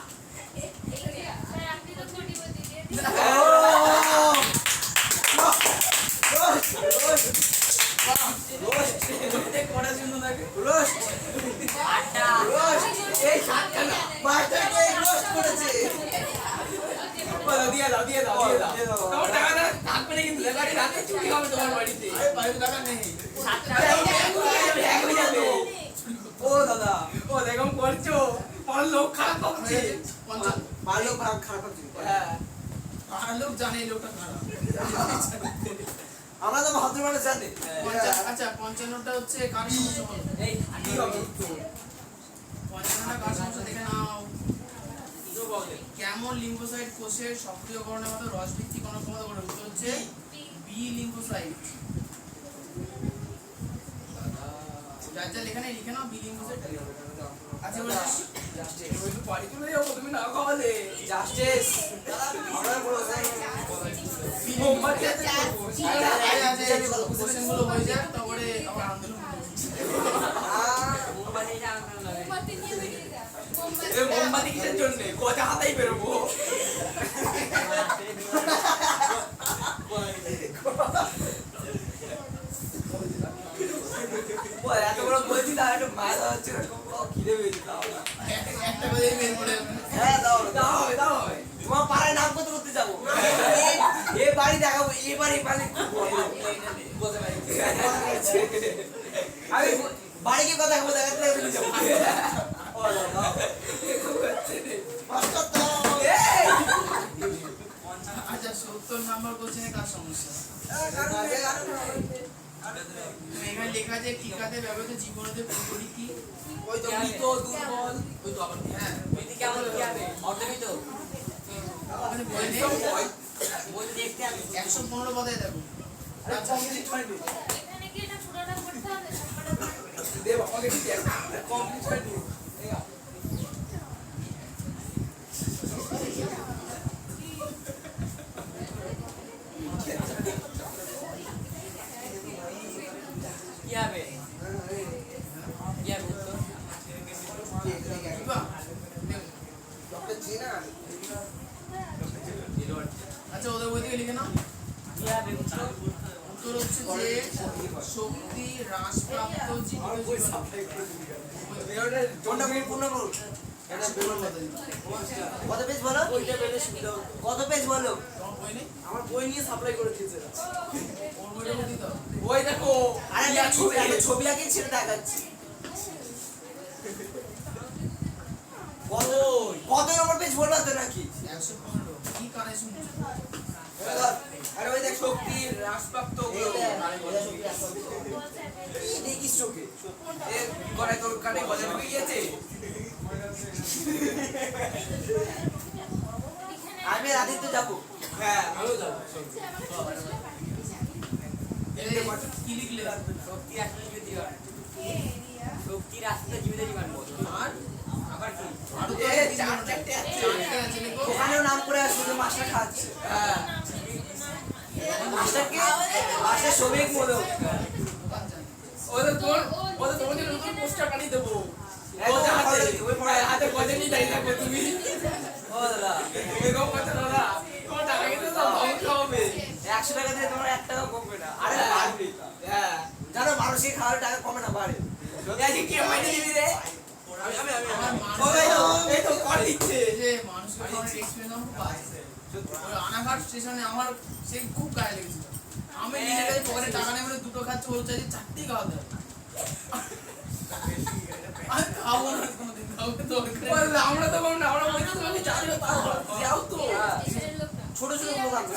B: কোড়া শুনো না
C: রোস্ট
E: আটা
B: এই সাতটা না
C: বাচ্চাকে রোস্ট করেছে
B: বলো দিয়ে দাও তোমার টাকা না থাকবে না কিন্তু লেবারি রাতে চুরি হবে তোমার বাড়িতে
A: আরে বাইরে টাকা নেই
C: ও দাদা
B: ও দেখো করছো আমার লোক খারাপ হচ্ছে
C: ভালো ভাগ খারাপ হচ্ছে
B: হ্যাঁ
A: আর লোক জানে এই লোকটা খারাপ
C: আমরা তো ভদ্র মানুষ জানি
A: আচ্ছা 55টা হচ্ছে কার সমস্যা বলো
E: এই
B: কি হবে
A: 55টা কার সমস্যা দেখে নাও কেমন লিম্ফোসাইট কোষের সক্রিয়করণের মতো রসবৃদ্ধি গণক্ষমতা করে উত্তর হচ্ছে বি লিম্ফোসাইট যার যা লেখা নেই লিখে নাও বি লিম্ফোসাইট আচ্ছা বলে
B: ওই তো বাড়ি চলে যাবো তুমি না খাওয়ালে
C: জাস্টিস আমরা বড়
B: মোমবাতি আছে করবো।
A: কোশ্চেনগুলো হয়ে যায় তারপরে আবার আন্দোলন
E: মোমবাতি যা আনতে লাগে
D: মোমবাতি নিয়ে বেরিয়ে যা মোমবাতি
B: এ মোমবাতি কিসের জন্য কথা হাতাই বেরোবো এত বড় বলছি না একটু মায়া দেওয়া হচ্ছে খিদে পেয়েছি
A: একটা করে বের করে
E: হ্যাঁ দাও
B: দাও হবে দাও হবে
E: তোমার পাড়ায় নাম করতে করতে যাবো এ বাড়ি দেখাবো এ বাড়ি বাড়ি
B: বলতে পারি
E: আমি বাড়ি গিয়ে কথা দেখাবো দেখাতে দেখাতে যাবো
A: আচ্ছা 70 নাম্বার কোশ্চেনে কার সমস্যা এখানে লেখা আছে টিকাতে ব্যবহৃত জীবনতে পরিপরি কি
E: ওই তো মৃত দুর্বল
A: ওই তো আবার হ্যাঁ
C: মিতি কেমন কি হবে অর্ধমিত
A: ওখানে বই নেই
C: বই দেখতে আমি
A: 115 পদে দেখো আচ্ছা
E: কমপ্লিট হয়নি
D: এখানে কি এটা ছোটটা করতে হবে
B: দেব আমাকে কি
E: কমপ্লিট হয়নি
C: কি হবে কি হবে উত্তর
A: দিবা
E: ডক্টর জিনা
A: আচ্ছা ওদের বই থেকে লিখে নাও
C: কি হবে উত্তর
A: উত্তর হচ্ছে যে শক্তি হ্রাসপ্রাপ্ত জীবিত জীবন
E: কোনটা মিনিট পূর্ণ করুন
A: এটা বেরোন কথা দিবা
E: কত পেজ বলো ওইটা পেলে সুবিধা কত পেজ বলো
A: তোমার বই নেই
E: আমার বই নিয়ে সাপ্লাই করে দিয়েছে
A: ওর বইটা বই দিতে হবে
B: ওই দেখো
E: আরে
B: ইয়া
E: ছবি
B: ছবি
E: ছবি আঁকিয়ে ছেড়ে দেখাচ্ছি কত কত নম্বর পেজ বলবা তো নাকি
A: 115 কি কানে শুনছো
E: আরে ওই দেখ
B: শক্তি হ্রাসপ্রাপ্ত
E: দেখিস চোখে
B: এ গলায় তোর কানে গজা ঢুকে গিয়েছে
E: আমি আদিত্য যাবো
B: হ্যাঁ আমিও যাবো
A: কি লিখলে
C: শক্তি আসলে জীবিত জীবন শক্তির আসলে জীবিত জীবন বল
A: আর
C: আবার কি
A: আরো তো
B: এ চার চারটে আছে
A: চারটে আছে লিখো
E: ওখানেও নাম করে আসলে মাছটা খাচ্ছে
B: হ্যাঁ
E: মাছটাকে মাছটা শ্রমিক মোদক
B: ওদের তোমার জন্য নতুন পোস্টার বানিয়ে দেবো
E: একদম
B: ওদের হাতে
E: ওই পড়ায়
B: হাতে গজা নিয়ে দাঁড়িয়ে থাকবে তুমি
E: ও দাদা
B: এরকম কথা দাদা তোমার টাকা কিন্তু সব ধ্বংস হবে
E: 100 টাকা দিয়ে তোমার 1 টাকা কমবে না আরে বাড়বে
B: হ্যাঁ
E: জানো মানুষের খাওয়ার টাকা কমে না বাড়ে
B: আজকে কে মাইনে দিবি রে
A: আমার
B: ও
A: মানুষ
B: এই তো কর দিচ্ছে
A: এই যে মানুষকে অনেক এক্সপেরিয়েন্স আমার খুব আছে ওই আনাঘাট স্টেশনে আমার সেই খুব গায়ে লেগেছিল আমি নিজের কাছে পকেটে টাকা নেই বলে দুটো খাচ্ছে ওর চাইছে চারটেই খাওয়াতে হবে আমি খাবো না কোনোদিন খাবো দরকার
B: বল আমরা তো বল না আমরা বলতে তোমাকে জানি না তাও যাও তো
E: ছোট ছোট গুলো থাকবে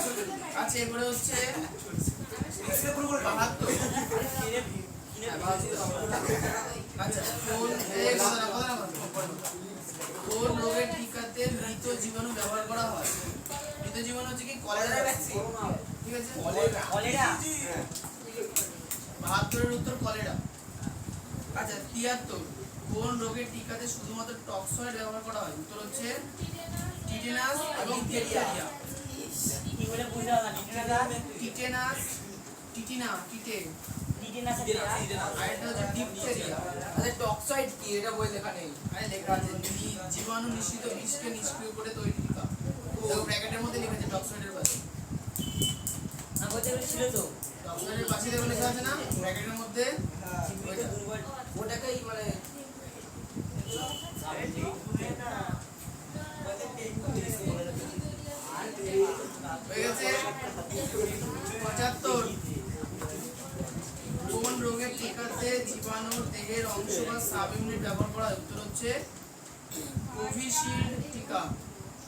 A: আচ্ছা এরপরে হচ্ছে
E: এক্সরে পুরো করে
A: বাহাত্তর আচ্ছা কোন এই কথা না কোন রোগের টিকাতে মৃত জীবাণু ব্যবহার করা হয় মৃত জীবাণু হচ্ছে কি কলেরা ভ্যাকসিন ঠিক আছে
C: কলেরা
A: 72 এর উত্তর কলেরা আচ্ছা 73 কোন রোগের টিকাতে শুধুমাত্র টক্সয়েড ব্যবহার করা হয় উত্তর হচ্ছে টিটেনাস এবং ডিপথেরিয়া
C: কি বলে বুঝা না
A: টিটেনাস টিটিনা টিটে
C: টিটেনাস
A: আর এটা হচ্ছে ডিপথেরিয়া
B: আরে টক্সাইড কি এটা বই লেখা নেই
A: আরে লেখা আছে জীবাণু নিঃসৃত বিষকে নিষ্ক্রিয় করে তৈরি টিকা দেখো ব্র্যাকেটের মধ্যে লেখা আছে টক্সয়েডের পাশে
C: আমার কাছে ছিল তো
A: টক্সয়েডের পাশে দেখো লেখা আছে না ব্র্যাকেটের মধ্যে
C: জীবিত দুর্বল
B: ওটাকেই মানে
A: হয়ে গেছে 75 কোন রোগের টিকাতে জীবাণুর দেহের অংশ বা সাব ইউনিট ব্যবহার করা হয় উত্তর হচ্ছে কোভিশিল্ড টিকা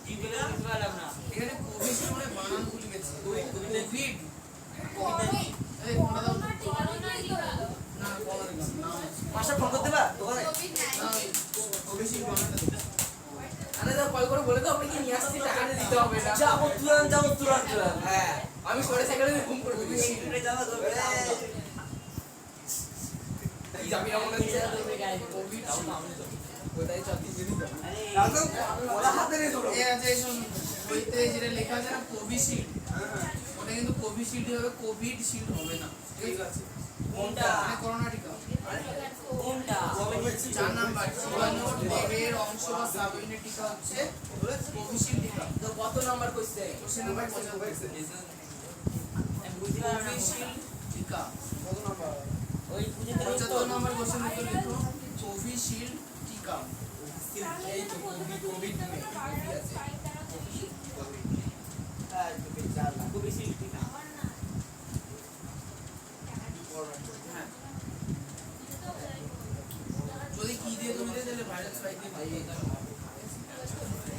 C: জীবিত বুঝতে পারলাম না
A: এখানে কোভিশিল্ড মানে বানান ভুল গেছে কোভিড এই কোনটা দাও না কোনটা দিলাম না
E: মাস্টার ফোন করতে পার দোকানে
A: না কোভিশিল্ড বানানটা দিলাম
B: আরে দাও কল করে বলে দাও আপনি কি নিয়ে আসছি টাকা দিতে হবে না
E: যাবো তুরান
B: হ্যাঁ আমি করে সেকেন্ডে ঘুম করে দিবি
C: এখানে যাওয়া যাবে না
B: এই যাবি না মনে হচ্ছে
A: কোভিড
B: কোথায় চাপ দিয়ে দিতে
E: একদম ওরা হাতে নিয়ে ধরো
A: এই আছে শোন বইতে যেটা লেখা আছে না কোভিশিল্ড ওটা কিন্তু কোভিশিল্ড হবে কোভিড শিল্ড হবে না ঠিক আছে
C: কোনটা?
A: মানে করোনা টিকা।
C: কোনটা?
A: 4 নাম্বার জীবাণুর দেহের অংশ বা সাব ইউনিট টিকা হচ্ছে কোভিশিল্ড টিকা।
B: তো কত নাম্বার কইছে?
A: Question number 75।
C: আমি বুঝতে পারলাম না।
A: কোভিশিল্ড টিকা
C: ওই বুঝতে
A: 75 নম্বর কোশ্চেন উত্তর লিখো কোভিশিল্ড টিকা।
B: এই তো কোভিড আছে।
E: হ্যাঁ তো বেশ জানলাম
C: খুব বেশি টিকা।
A: হ্যাঁ যদি কি দিয়ে তুমি দিয়ে তাহলে ভাইরাস লাইক দিয়ে ভাই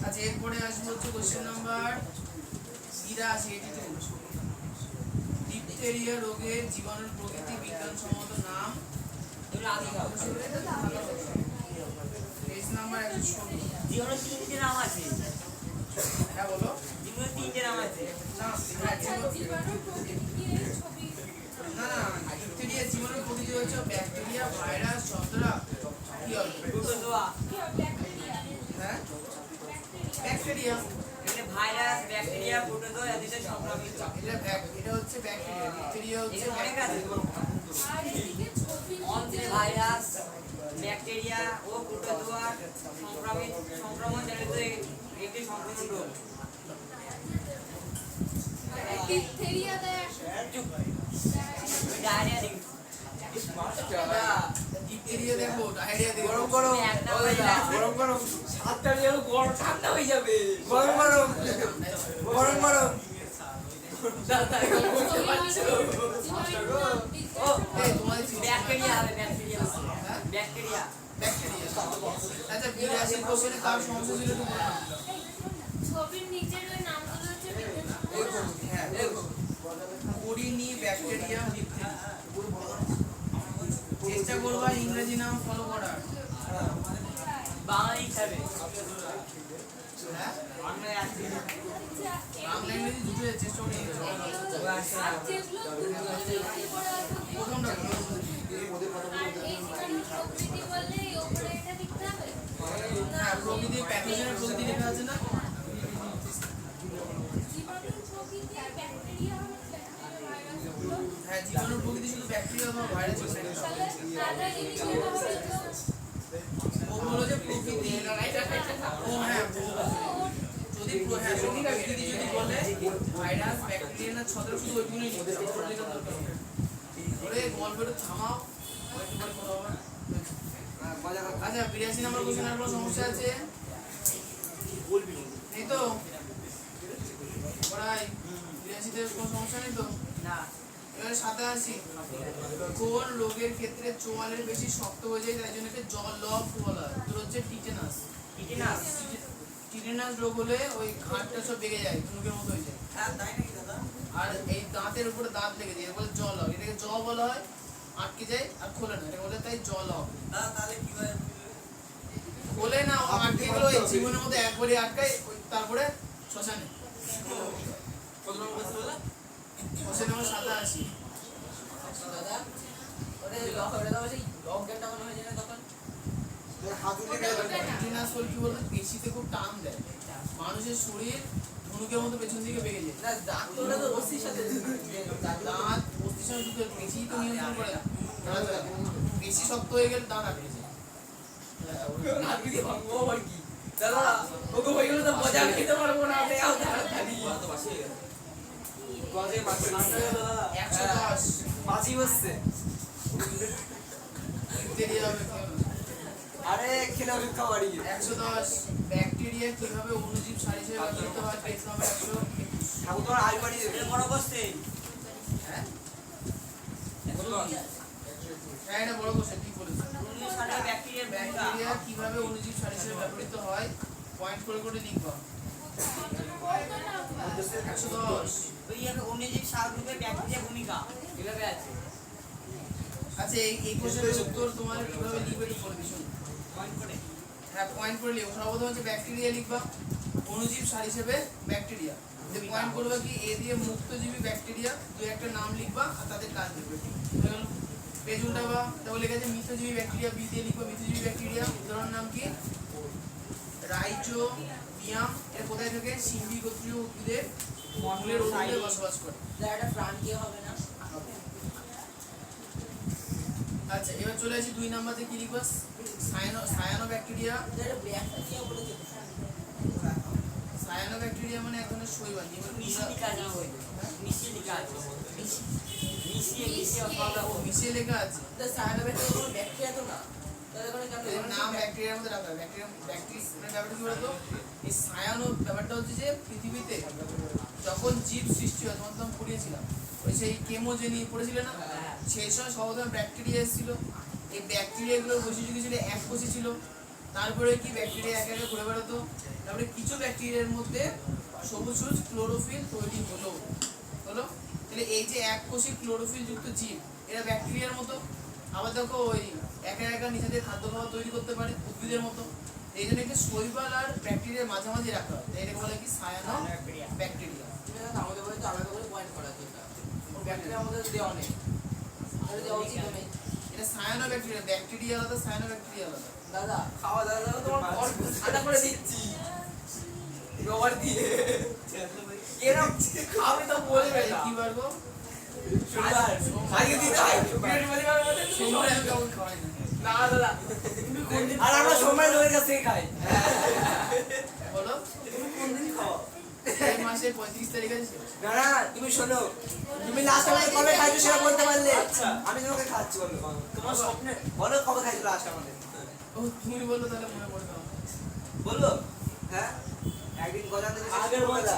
A: আচ্ছা এরপরে আসবে হচ্ছে কোশ্চেন নাম্বার 82 ডিপথেরিয়া রোগের জীবাণুর প্রকৃতি বিজ্ঞানসম্মত নাম।
C: এগুলো আগে খাও।
A: Page number 116।
C: জীবনে তিনটে নাম আছে।
A: হ্যাঁ বলো।
C: জীবনে তিনটে নাম আছে।
A: না হ্যাঁ জীবাণু-
D: জীবাণুর প্রকৃতি কি ছবি
A: না না ডিপথেরিয়া জীবাণুর প্রকৃতি হচ্ছে ব্যাকটেরিয়া ভাইরাস ছত্রাক কি হবে
C: প্রোটোজোয়া।
A: হ্যাঁ ব্যাকটেরিয়া
C: এখানে ভাইরাস, ব্যাকটেরিয়া, প্রোটোজোয়া এদের সংক্রামিত।
A: এটা হচ্ছে ব্যাকটেরিয়া ডিপথেরিয়া হচ্ছে
C: এখানে অনেক আছে।
D: আর এদিকে ছবি
C: অন্ত্রে ভাইরাস, ব্যাকটেরিয়া ও প্রোটোজোয়া সংক্রমণ জনিত একটি সংক্রমণ রোগ।
D: ডিপথেরিয়া দেয়
C: ডায়রিয়া দেখি।
A: ডিপথেরিয়া দেখো ডায়রিয়া দেখো
B: গরম গরম
C: এক নাম্বার এটা আছে।
B: গরম গরম সাতটা দিয়ে গরম ঠান্ডা হয়ে যাবে।
E: গরম গরম গরম গরম
B: দাদা এখন বলতে পারছো?
C: ও
A: এই তোমাদের
C: ব্যাকটেরিয়া হবে, ব্যাকটেরিয়া।
A: হ্যাঁ
C: ব্যাকটেরিয়া।
A: ব্যাকটেরিয়া আচ্ছা 82 কোশ্চেনে কার সমস্যা ছিল একটু বলো না।
D: ছবির নিচের ওই নামগুলো হচ্ছে বিজ্ঞান
A: হ্যাঁ কোরিনি ব্যাকটেরিয়া ডিপথেরিয়া চেষ্টা করবা ইংরেজি নাম ফলো করার।
C: বাংলা হিসাবে
A: হ্যাঁ
C: বাংলায় আছে।
A: বাংলা ইংরেজি দুটো চেষ্টা করে নিয়েছো।
D: আর যেগুলো দুটো পড়া
A: প্রথমটা বলো।
D: আর এই জীবাণুর প্রকৃতি বললে এই ওপরে এটা লিখতে হবে
A: হ্যাঁ প্রকৃতি প্যাথোজেনের প্রকৃতি লেখা আছে না।
D: জীবাণুর প্রকৃতি ব্যাকটেরিয়া ভাইরাসগুলো
A: হ্যাঁ জীবাণুর প্রকৃতি শুধু ব্যাকটেরিয়া বা ভাইরাস
D: তাহলে তারা জিনিস লেখা হবে
A: ও বলো যে প্রকৃতি ও হ্যাঁ যদি হ্যাঁ প্রকৃতি যদি বলে ভাইরাস ব্যাকটেরিয়া না ছত্রাক শুধু ওইগুলোই লিখতে হবে ওর লেখার দরকার নেই। ওরে গল্পটা থামাও একটু পরে কথা হবে। আচ্ছা 82 নম্বর কোশ্চেন আর কোনো সমস্যা আছে নেই তো পড়াই 82 তে কোনো সমস্যা নেই তো
C: না।
A: এবারে 87 কোন রোগের ক্ষেত্রে চোয়ালের বেশি শক্ত হয়ে যায় তাই জন্য একে জললব বলা হয়। তোর হচ্ছে টিটেনাস।
C: টিটেনাস।
A: টিটেনাস রোগ হলে ওই ঘাটটা সব বেগে যায় ধনুকের মতো হয়ে যায়।
E: হ্যাঁ তাই নাকি দাদা
A: আর এই দাঁতের উপরে দাঁত লেগে যায় বলে জল হয় এটাকে জ বলা হয় আটকে যায় আর খোলে না এটা বলে তাই জল হবে
E: দাদা তাহলে কিভাবে
A: খোলে না ও আটকে গেল এই জীবনের মধ্যে একবারই আটকায় ওই তারপরে শ্মশানে।
B: কত নম্বর কইছিল বলা?
A: কোশ্চেন নাম্বার 87
B: দাদা ওরে ওরে দাও সেই অজ্ঞানটা মনে হয়ে যায় না তখন।
E: হাতুড়ি
A: টিটেনাস হল কি বলতো পেশিতে খুব টান দেয় মানুষের শরীর ধনুকের মতো পেছন দিকে বেগে যায়।
B: না দাঁত তো ওটা তো অস্থির সাথে
A: দাঁত অস্থির সঙ্গে যুক্ত পেশি তো নিয়ন্ত্রণ করে না পেশি শক্ত হয়ে গেলে দাঁত আটকে যায়।
B: আর কি ভাঙবো আর কি দাদা ওকে হয়ে গেলে তো মজা খেতে পারবো না আমি আও তাড়াতাড়ি তো বাসে গজে বাসে দাদা
A: 110
E: বাজি বসছে
A: দেরি হবে কেন?
E: আরে খেলে ওষুধ খাওয়া বাড়ি
A: 110 ব্যাকটেরিয়া কিভাবে অণুজীব সার হিসেবে ব্যবহৃত হয় পেজ নাম্বার 100।
E: ঠাকুর তোমার আই বাড়ি দেবে
C: এটা বড় কোশ্চেন।
A: হ্যাঁ হ্যাঁ এটা বড় কোশ্চেন ঠিক বলেছো।
C: অণুজীব সারে ব্যাকটেরিয়ার ভূমিকা।
A: ব্যাকটেরিয়া কিভাবে অণুজীব সার হিসেবে ব্যবহৃত হয় পয়েন্ট করে করে লিখবা। 110
C: ওই অণুজীব সার রূপে ব্যাকটেরিয়ার ভূমিকা এভাবে আছে।
A: আচ্ছা এই কোশ্চেনের উত্তর তোমার কিভাবে লিখবে একটু বলে দিছো।
C: পয়েন্ট করে।
A: হ্যাঁ পয়েন্ট করে লিখো সর্বপ্রথম হচ্ছে ব্যাকটেরিয়া লিখবা অণুজীব সার হিসেবে ব্যাকটেরিয়া যে পয়েন্ট করবা কি এ দিয়ে মুক্তজীবী ব্যাকটেরিয়া দুই একটা নাম লিখবা আর তাদের কাজ লিখবে হয়ে গেল। পেজ উল্টাবা তারপর লেখা আছে মিথজীবী ব্যাকটেরিয়া বি দিয়ে লিখবা মিথজীবী ব্যাকটেরিয়া উদাহরণ নাম কি রাইজোবিয়াম এর কোথায় থাকে সিম্বি গোত্রীয় উদ্ভিদের মূলের উদ্ভিদে বসবাস করে।
B: এটা প্রাণ কি হবে না
A: আচ্ছা এবার চলে আসি 2 নাম্বারে কি লিখবো সায়ানোব্যাকটেরিয়া সায়ানোব্যাকটেরিয়া মানে এক ধরনের শৈবাল
C: নিশি লিখা আছে আমার বইতে। নিশি লিখা আছে। নিশি অথবা ও।
A: মিশিয়ে লেখা আছে
B: তো সায়ানোব্যাকটেরিয়া কোনো ব্যাকটেরিয়া তো না তাহলে কোনো কেন
A: এর নাম ব্যাকটেরিয়ার মধ্যে রাখা ব্যাকটেরিয়া ব্যাকটেরিয়া ব্যাপারটা কি বলতো এই সায়ানো ব্যাপারটা হচ্ছে যে পৃথিবীতে যখন জীব সৃষ্টি হয় তোমার তো আমি পড়িয়েছিলাম ওই সেই কেমোজেনি পড়েছিলে না সেই সময় সর্বপ্রথম ব্যাকটেরিয়া এসেছিল এই ব্যাকটেরিয়াগুলোর বৈশিষ্ট্য কি ছিল এক কোষী ছিল তারপরে কি ব্যাকটেরিয়া একে একে ঘুরে বেড়াতো তারপরে কিছু ব্যাকটেরিয়ার মধ্যে সবুজ সবুজ ক্লোরোফিল তৈরি হলো তাহলে এই যে এক কোষী ক্লোরোফিল যুক্ত জীব এরা ব্যাকটেরিয়ার মতো আবার দেখো ওই একা একা নিজেদের খাদ্য খাবার তৈরি করতে পারে উদ্ভিদের মতো এই জন্য একে শৈবাল আর ব্যাকটেরিয়ার মাঝামাঝি রাখা হয় এটাকে বলে কি সায়ানো ব্যাকটেরিয়া
B: আমাদের বইতে আলাদা করে পয়েন্ট করা আছে এটা ওর ব্যাকটেরিয়া আমাদের দেওয়া নেই তাহলে দেওয়া উচিত নেই
A: এটা সায়ানো ব্যাকটেরিয়া আলাদা সায়ানো ব্যাকটেরিয়া আলাদা
B: দাদা খাওয়া দাদা তোমার ঠান্ডা করে দিচ্ছি রবার দিয়ে এরকম খাবে তো বলবে না
A: কি বলবো
B: আগে দিতে হয় পেট ভরে যাবে বলে
A: সোমবার আমি কাউকে খাওয়াই না
B: না দাদা তুমি কোন দিন
E: আর আমরা সময় লোকের কাছ থেকে খাই
A: বলো
E: তুমি কোন দিন খাও
A: এই মাসে 35 তারিখ আছে
E: না না তুমি শোনো তুমি লাস্ট আমাদের কবে খাইছো সেটা বলতে পারলে আমি তোমাকে খাচ্ছি বলো তোমার স্বপ্নে বলো কবে খাইছো লাস্ট আমাদের
A: ও তুমি বললো তাহলে মনে পড়বে আমার।
E: বললো হ্যাঁ একদিন গজা থেকে আগের বলা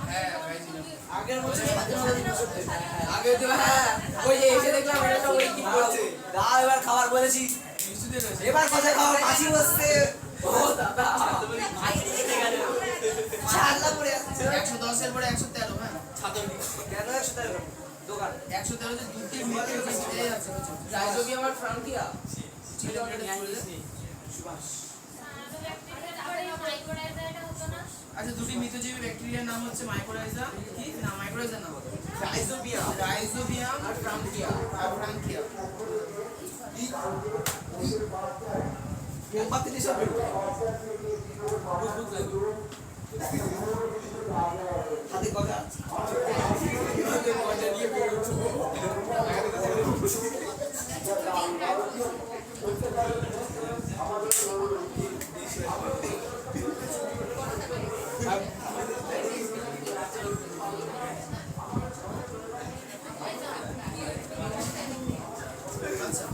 A: হ্যাঁ খাইছিলাম
E: আগের বছর
B: আগে তো হ্যাঁ ওই যে এসে দেখলাম এটা তো ওই কি করছে
E: দাও এবার খাবার বলেছি
A: মিষ্টিতে রয়েছে
E: এবার কোথায় খাবার কাশি বসছে
B: ও দাদা
E: চাল্লা পড়ে যাচ্ছে
A: 110 এর পরে 113 হ্যাঁ
E: কেন একসাথে দোকান
A: 113 যে দুটি মিনিটের বেশি আছে
B: রাইজোবি আমার ফ্রাঙ্কিয়া
A: ছেলে মেয়েটা চলে যায়
E: সুভাষ
A: আচ্ছা দুটি মিথজীবী ব্যাকটেরিয়ার নাম হচ্ছে মাইকোরাইজা কি না মাইকোরাইজা না রাইজোবিয়াম
B: আর ফ্রাঙ্কিয়া
A: আর ফ্রাঙ্কিয়া
E: মোমবাতি দিয়ে সব হাতে গজা আছে
A: আচ্ছা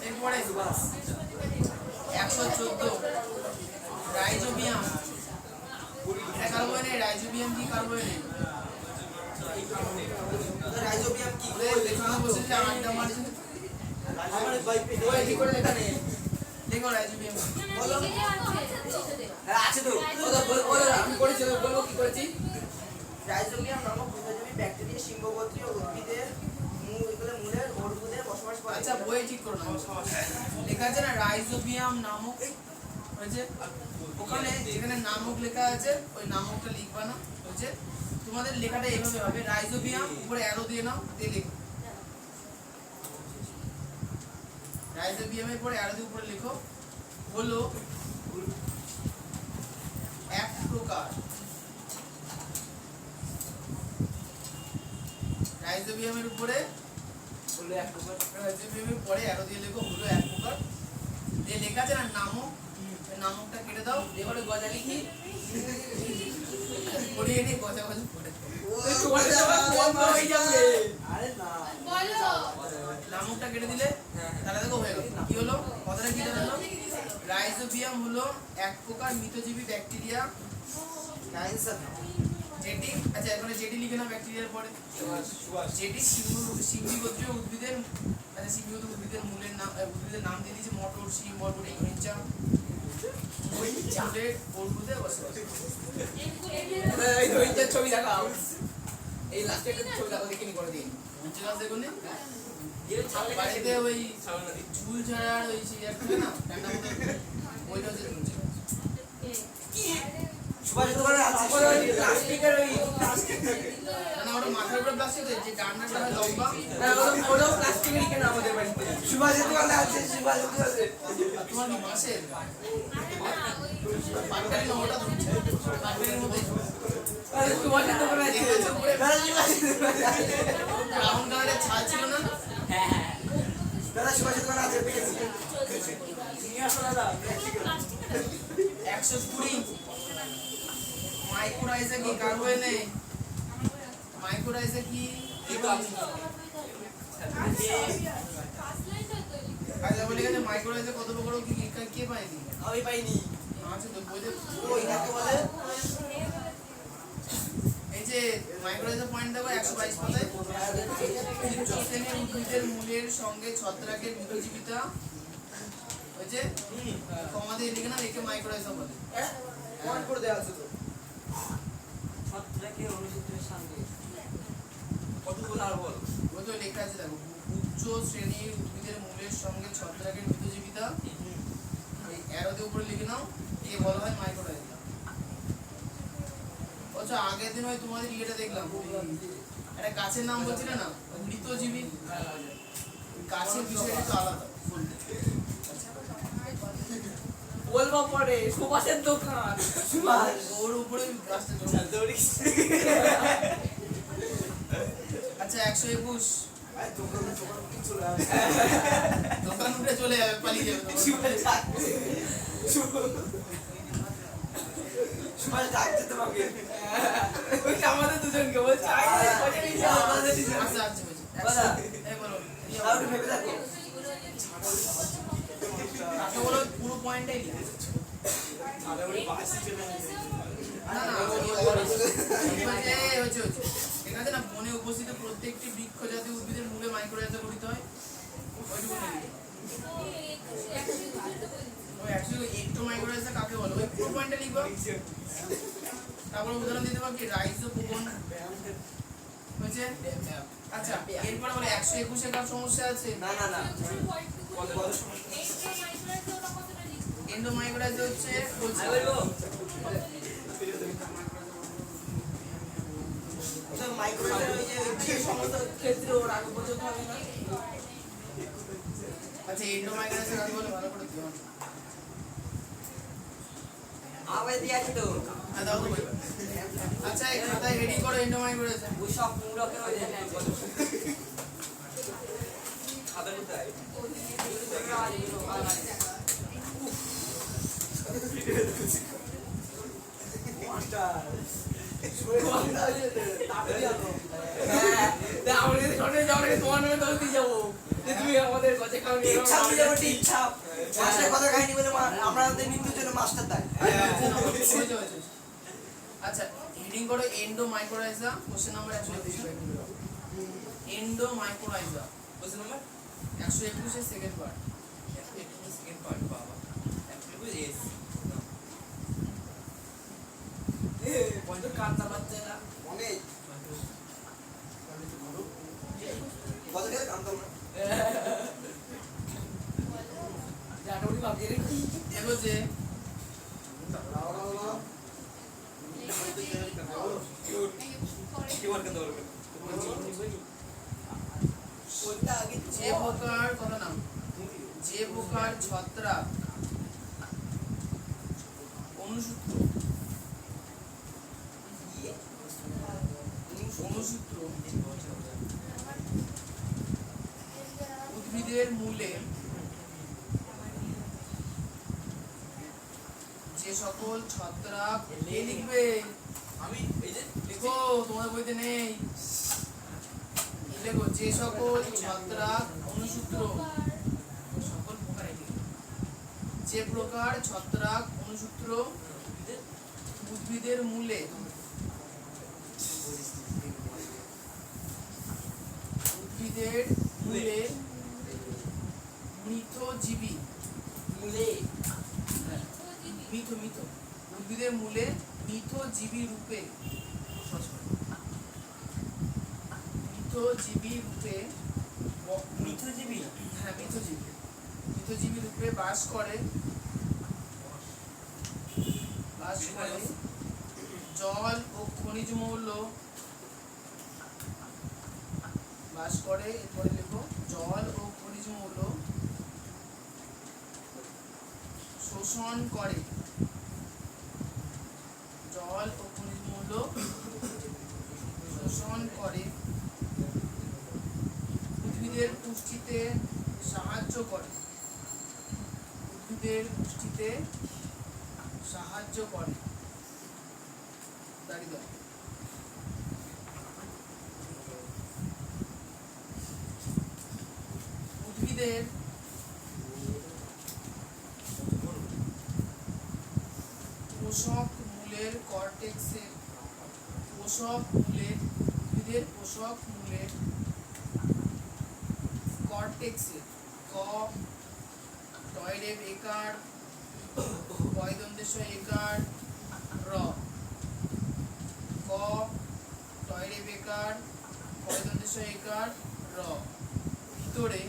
A: এরপরে 114 রাইজোবিয়াম এটা কার্বোহাইড্রেট রাইজোবিয়াম কি কার্বোহাইড্রেট
E: রাইজোবিয়াম কি
A: লেখা বসে যে আটটা মারছে
E: আমার বাইপে
B: ওই কি করে লেখা নেই
A: দেখো রাইজোবিয়াম
E: হ্যাঁ আছে তো
B: ওরা আমি করেছি বলবো কি করেছি
E: রাইজোবিয়াম নামক প্রজাতির ব্যাকটেরিয়া সিম্বগোত্রীয় উদ্ভিদের মূলের অর্বুদে বসবাস করে
A: আচ্ছা বই ঠিক করো না আমার সমস্যা লেখা আছে না রাইজোবিয়াম নামক হয়েছে ওখানে যেখানে নামক লেখা আছে ওই নামকটা লিখবা না হয়েছে তোমাদের লেখাটা এইভাবে হবে রাইজোবিয়াম উপরে অ্যারো দিয়ে নাও দিয়ে লেখো রাইজোবিয়ামের পরে অ্যারো দিয়ে উপরে লেখো হলো এক প্রকার রাইজোবিয়ামের উপরে
E: বললো এক প্রকার
A: রাইজোবিয়ামের পরে অ্যারো দিয়ে লেখো হলো এক প্রকার দিয়ে লেখা আছে না নামক ওই নামকটা কেটে দাও
B: এবারে গজা লিখি
A: পড়িয়ে নিয়ে গজা গজা পড়ে
B: তোমার বন্ধ হয়ে যাবে
E: আরে না
A: নামকটা কেটে দিলে তাহলে দেখো হয়ে গেল কি হলো কথাটা কি দাঁড়ালো রাইজোবিয়াম হলো এক প্রকার মিথজীবী ব্যাকটেরিয়া
E: ক্যান্সার
A: যেটি আচ্ছা এখানে যেটি লিখে নাও ব্যাকটেরিয়ার পরে যেটি সিম্বিগোত্রীয় উদ্ভিদের আচ্ছা সিম্বিগত উদ্ভিদের মূলের নাম উদ্ভিদের নাম দিয়ে দিয়েছে মটর শিম বরবটি হেঞ্চা মূলের অর্বুদে বসবাস
B: এই ধৈর্যের ছবি দেখাও এই লাস্টে একটা ছবি দেখাও দেখিনি করে দিন
A: বুঝতে পারছো দেখুন
B: ছাড়লে
A: বাড়িতে ওই ঝুল ঝাড়ার ওই সেই একটা না ডান্ডা মতো ওইটা হচ্ছে ঝুল ঝাড়া
E: সুভাষ দোকানে আছে
B: প্লাস্টিকের ওই
A: না ওটা মাথার উপরে প্লাস্টিক যে ডান্ডাটা হয় লম্বা
B: ওটাও প্লাস্টিকেরই কেন আমাদের বাড়িতে
E: সুভাষের দোকানে আছে সুভাষের দোকানে
A: তোমার কি মাসের পাটকারি না ওটা পাটকারির মধ্যে
B: তোমার দোকানে আছে
A: ব্রাউন কালারের ছাল ছিল না
C: হ্যাঁ
E: দাদা সুভাষ দোকান আছে পেয়েছি
B: নিয়ে আসো দাদা।
A: 120 মাইক্রোরাইজে কি কার্বনে মাইক্রোরাইজে কি আচ্ছা বলি গেছে মাইক্রোরাইজে কত প্রকার কি কে পাইনি
B: আমি পাইনি।
A: আচ্ছা তো বইতে
E: ওই কাকে বলে
A: এই যে মাইক্রোরাইজের পয়েন্ট দেখো 122 পাতায় শ্রেণীর উদ্ভিদের মূলের সঙ্গে ছত্রাকের মিথজীবিতা ওই যে কমা দিয়ে লিখে না রেখে মাইক্রোরাইজা বলে
E: পয়েন্ট করে দেওয়া আছে তো
C: ছত্রাকে অনুসূত্রের সঙ্গে
B: কতগুলো আর বল।
A: ওই তো লেখা আছে দেখো উচ্চ শ্রেণীর উদ্ভিদের মূলের সঙ্গে ছত্রাকের মিথজীবিতা এই অ্যারো দিয়ে উপরে লিখে নাও এ বলা হয় মাইক্রোরাইজা। আচ্ছা আগের দিন ওই তোমাদের ইয়েটা দেখলাম একটা গাছের নাম বলছিলে না মৃতজীবী গাছের বিষয়টা তো আলাদা
B: বলবো পরে সুভাষের দোকান।
E: সুভাষ
A: ওর উপরে গাছটা জন্মায়। আচ্ছা 121
E: আরে দোকান কি চলে আসে
A: দোকান উঠে চলে যাবে পালিয়ে যাবে তখন।
E: সুভাষ ডাকছে সুভাষ ডাকছে তোমাকে
B: ওই আমাদের দুজনকে বলছে
A: আচ্ছা আচ্ছা
E: বলা।
A: এই বলো
E: তাহলে ভেবে দেখো
A: আচ্ছা বলো পুরো পয়েন্টটাই লিখো না না হচ্ছে এখানে না বনে উপস্থিত প্রত্যেকটি বৃক্ষ জাতীয় উদ্ভিদের মূলে মাইক্রোরাইজা গঠিত হয় ওইটুকু লিখো ওই অ্যাকচুয়ালি একটু মাইক্রোরাইজা কাকে বলে ওই পুরো পয়েন্টটা লিখো তারপর উদাহরণ দিতে পারো কি রাইজোপোগন হয়েছে আচ্ছা এরপরে বলে 121 এর কার সমস্যা আছে
E: না না না
A: এন্ডোমাইক্রোরাইজা হচ্ছে বলছি
E: মাইক্রোওয়েভ ওই যে সমস্ত
B: ক্ষেত্রে ওর আগে পর্যন্ত হবে না।
A: আচ্ছা এন্ডোমাইক্রোরাইজা কাকে বলে ভালো করে দিও
C: আবার দিয়েছি তো
A: দাও তো বলবে আচ্ছা এই খাতায় হেডিং করো এন্ডোমাইক্রোরাইজা
C: ওই সব মুরকে হয়ে যায়
B: খাতা কোথায়?
E: মাস্টার শুয়ে কথা আছে তাড়াতাড়ি আনো
B: হ্যাঁ, তা আমরা যদি শর্টে যাবো নাকি তোমার নামে দৌড় দিয়ে যাবো যে তুমি আমাদের কাছে খাওয়া
E: টিপ ছাপ দিয়ে যাবো টিপ ছাপ মাস্টার কথা খাইনি বলে আমাদের মৃত্যুর জন্য মাস্টার দেয়
A: আচ্ছা হেডিং করো এন্ডোমাইক্রোরাইজা কোশ্চেন নাম্বার 121 এন্ডোমাইক্রোরাইজা
B: কোশ্চেন নাম্বার
A: 121 এর সেকেন্ড পার্ট
B: সেকেন্ড পার্ট বাবা একটু এস পয়েন্ট কাটতে পারছে না
E: অনেক কত গেলে কামতাম না
B: জানুয়ারি ভাবিয়ে রেখি
A: দেখো যে
B: কি ওয়ার্ক করতে পারবে
E: কোনটা আগে
A: যে প্রকার কথা নাম যে প্রকার ছত্রাক অনুসূত্র অনুসূত্র উদ্ভিদের মূলে যে সকল ছত্রাক কে লিখবে
B: আমি এই যে
A: লিখো তোমাদের বইতে নেই লেখো যে সকল ছত্রাক অনুসূত্র সকল প্রকার যে প্রকার ছত্রাক অনুসূত্র উদ্ভিদের মূলে উদ্ভিদের মূলে মিথজীবী
B: মুলে
A: মিথ মিথ উদ্ভিদের মূলে মিথজীবী রূপে মিথজীবী রূপে
B: মিথজীবী
A: হ্যাঁ মিথজীবী মিথজীবী রূপে বাস করে জল ও খনিজ মৌল বাস করে এরপরে লিখো জল ও খনিজ মৌল শোষণ করে জল ও খনিজ মৌল শোষণ করে উদ্ভিদের পুষ্টি উদ্ভিদের পুষ্টিতে সাহায্য করে। দাঁড়িয়ে দাও। উদ্ভিদের পোষক মূলের কর্টেক্সের উদ্ভিদের পোষক মূলের কর্টেক্সের ক টয়রে বেকার কয়দন্তেশ্বর একার র ক টয়রে বেকার কয়দন্তেশ্বর একার র ভিতরে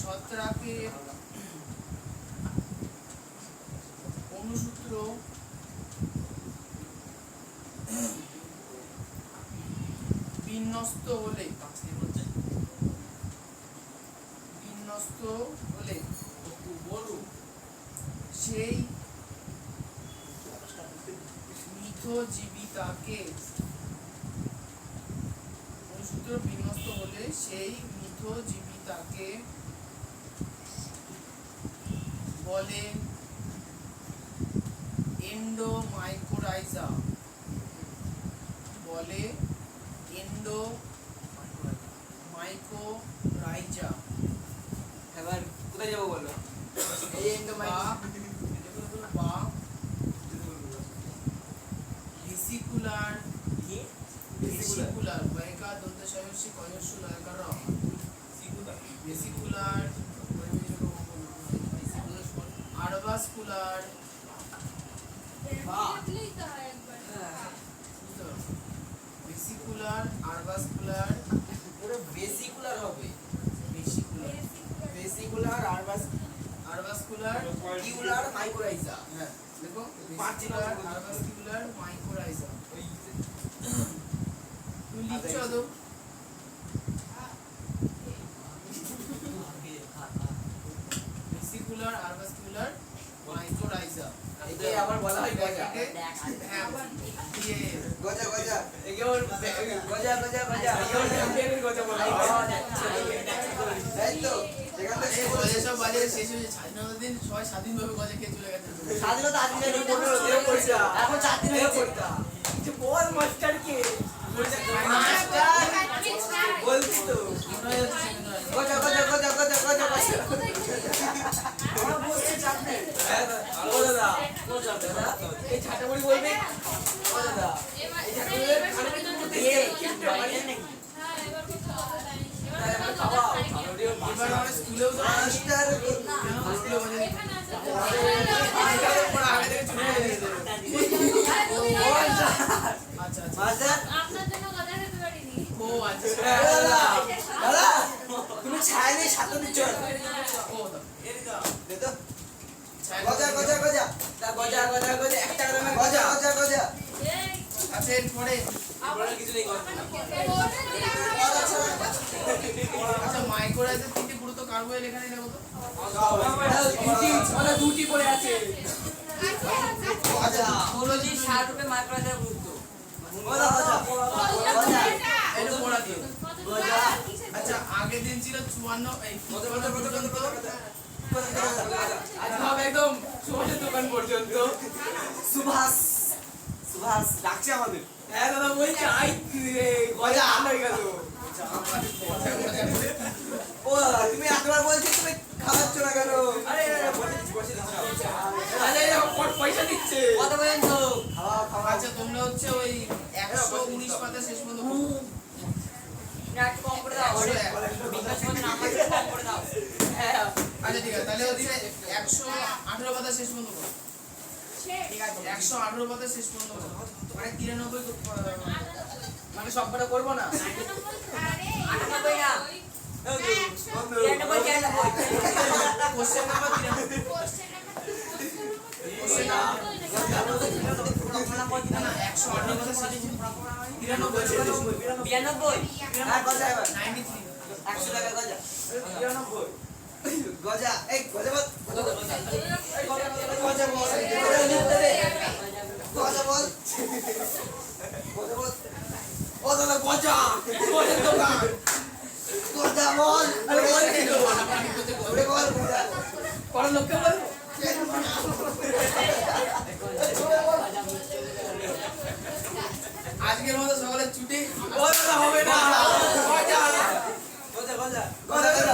A: ছত্রাকের অনুসূত্র বিন্যস্ত হলে সেই মিথজীবিতাকে অনুসূত্র বিন্যস্ত হলে সেই মিথজীবিতাকে বলে এন্ডোমাইকোরাইজা। বলে এন্ডোমাইকোরাইজা।
B: এবার কোথায় যাবো বলো? এই
A: বা ভেসিকুলার বয়কা দন্তসায়সী কয়স্য লয়কার ভেসিকুলার আরভাসকুলার ভেসিকুলার আরভাসকুলার
E: পুরো বেসিকুলার হবে।
A: ভেসিকুলার আরভাসকুলার
E: কিউলার মাইক্রোরাইজা।
A: হ্যাঁ দেখো ভেসিকুলার আরভাসকুলার মাইক্রোরাইজা। তুমি লিখছো আদৌ? Vesicular arbuscular mycorrhiza.
E: একে আবার বলা হয় গজা।
A: হ্যাঁ দিয়ে
E: গজা গজা
B: একে ওর
E: গজা গজা গজা
B: একে ওর চ্যাম্পিয়নের কথা বলা হয়।
E: তাই তো যেখান থেকে
A: এই গজা সব বাজারে শেষ হয়েছে। স্বাধীনতার দিন সবাই স্বাধীনভাবে গজা খেয়ে চলে গেছে।
E: স্বাধীনতা আজ দিনে
B: এখন 15 দিনে পড়ছে।
E: এখন 4 দিন হয়েছে।
B: যে বল মাস্টার কে বলছি তো
E: গজা গজা গজা গজা গজা গজা
B: আমরা বসছি চাপ নেই। ও দাদা এই ছাটামুড়ি বলবে ও দাদা এই ছাটামুড়ি খাবে তো করতে
A: এবার আমরা স্কুলেও তো
E: মাস্টার
A: স্কুলে বাজে আচ্ছা আচ্ছা
E: মাস্টার
D: আপনার জন্য কথা খেতে পারিনি।
A: ও আচ্ছা
E: দাদা দাদা তুমি ছায়া নিয়ে সাথে দিচ্ছ
A: ও
E: দে তো গজা গজা গজা
B: গজা গজা গজা একটা করে
E: গজা গজা গজা
D: এই
A: আচ্ছা এরপরে
B: বলার কিছু নেই গজা
A: আচ্ছা মাইক্রোরাইজের তিনটি গুরুত্ব কার্বোহাইড্রেট এখানে নেব তো
B: দুটি পড়ে আছে
E: গজা
C: ষোলোটি 60 রুপে মাইক্রোরাইজার গুরুত্ব।
E: গজা গজা গজা
A: এটা পড়া দিও
E: গজা
A: আচ্ছা আগের দিন ছিল 54 এই
B: কত কত কত কত
A: পর্যন্ত
B: সব একদম সুভাষের দোকান পর্যন্ত
E: সুভাষ সুভাষ
B: ডাকছে আমাদের হ্যাঁ দাদা বলছি আই রে গজা আন হয়ে গেল
E: ও তুমি একবার বলছি তুমি খাওয়াচ্ছ না কেন
B: আরে বসে দিচ্ছি আরে পয়সা দিচ্ছে
C: কত পর্যন্ত?
E: খাওয়া খাওয়া
A: আচ্ছা তোমরা হচ্ছে ওই 119 পাতা শেষ পর্যন্ত পড়ো।
C: না একটু কম করে দাও। বিকাশ মনে নাম্বার কম করে দাও।
B: হ্যাঁ
A: আচ্ছা ঠিক আছে তাহলে হচ্ছে 118 পাতা শেষ পর্যন্ত পড়ো। ঠিক আছে 118 পাতা শেষ পর্যন্ত পড়ো। মানে 93
B: মানে সবটা করবো না
C: 98 না। 93
A: কোশ্চেন নাম্বার 93 কোশ্চেন নাম্বার না 118 পাতা শেষ পর্যন্ত 93
C: 92
E: হ্যাঁ গজা এবার
A: 93
E: 100 টাকা গজা
B: 99
E: গজা এই গজা বল গজা বল গজা বল গজা বল ও দাদা
B: পরের লোককে বলবো
A: আজকের মতো সকালে ছুটি
B: ও দাদা হবে না
E: গজা গজা গজা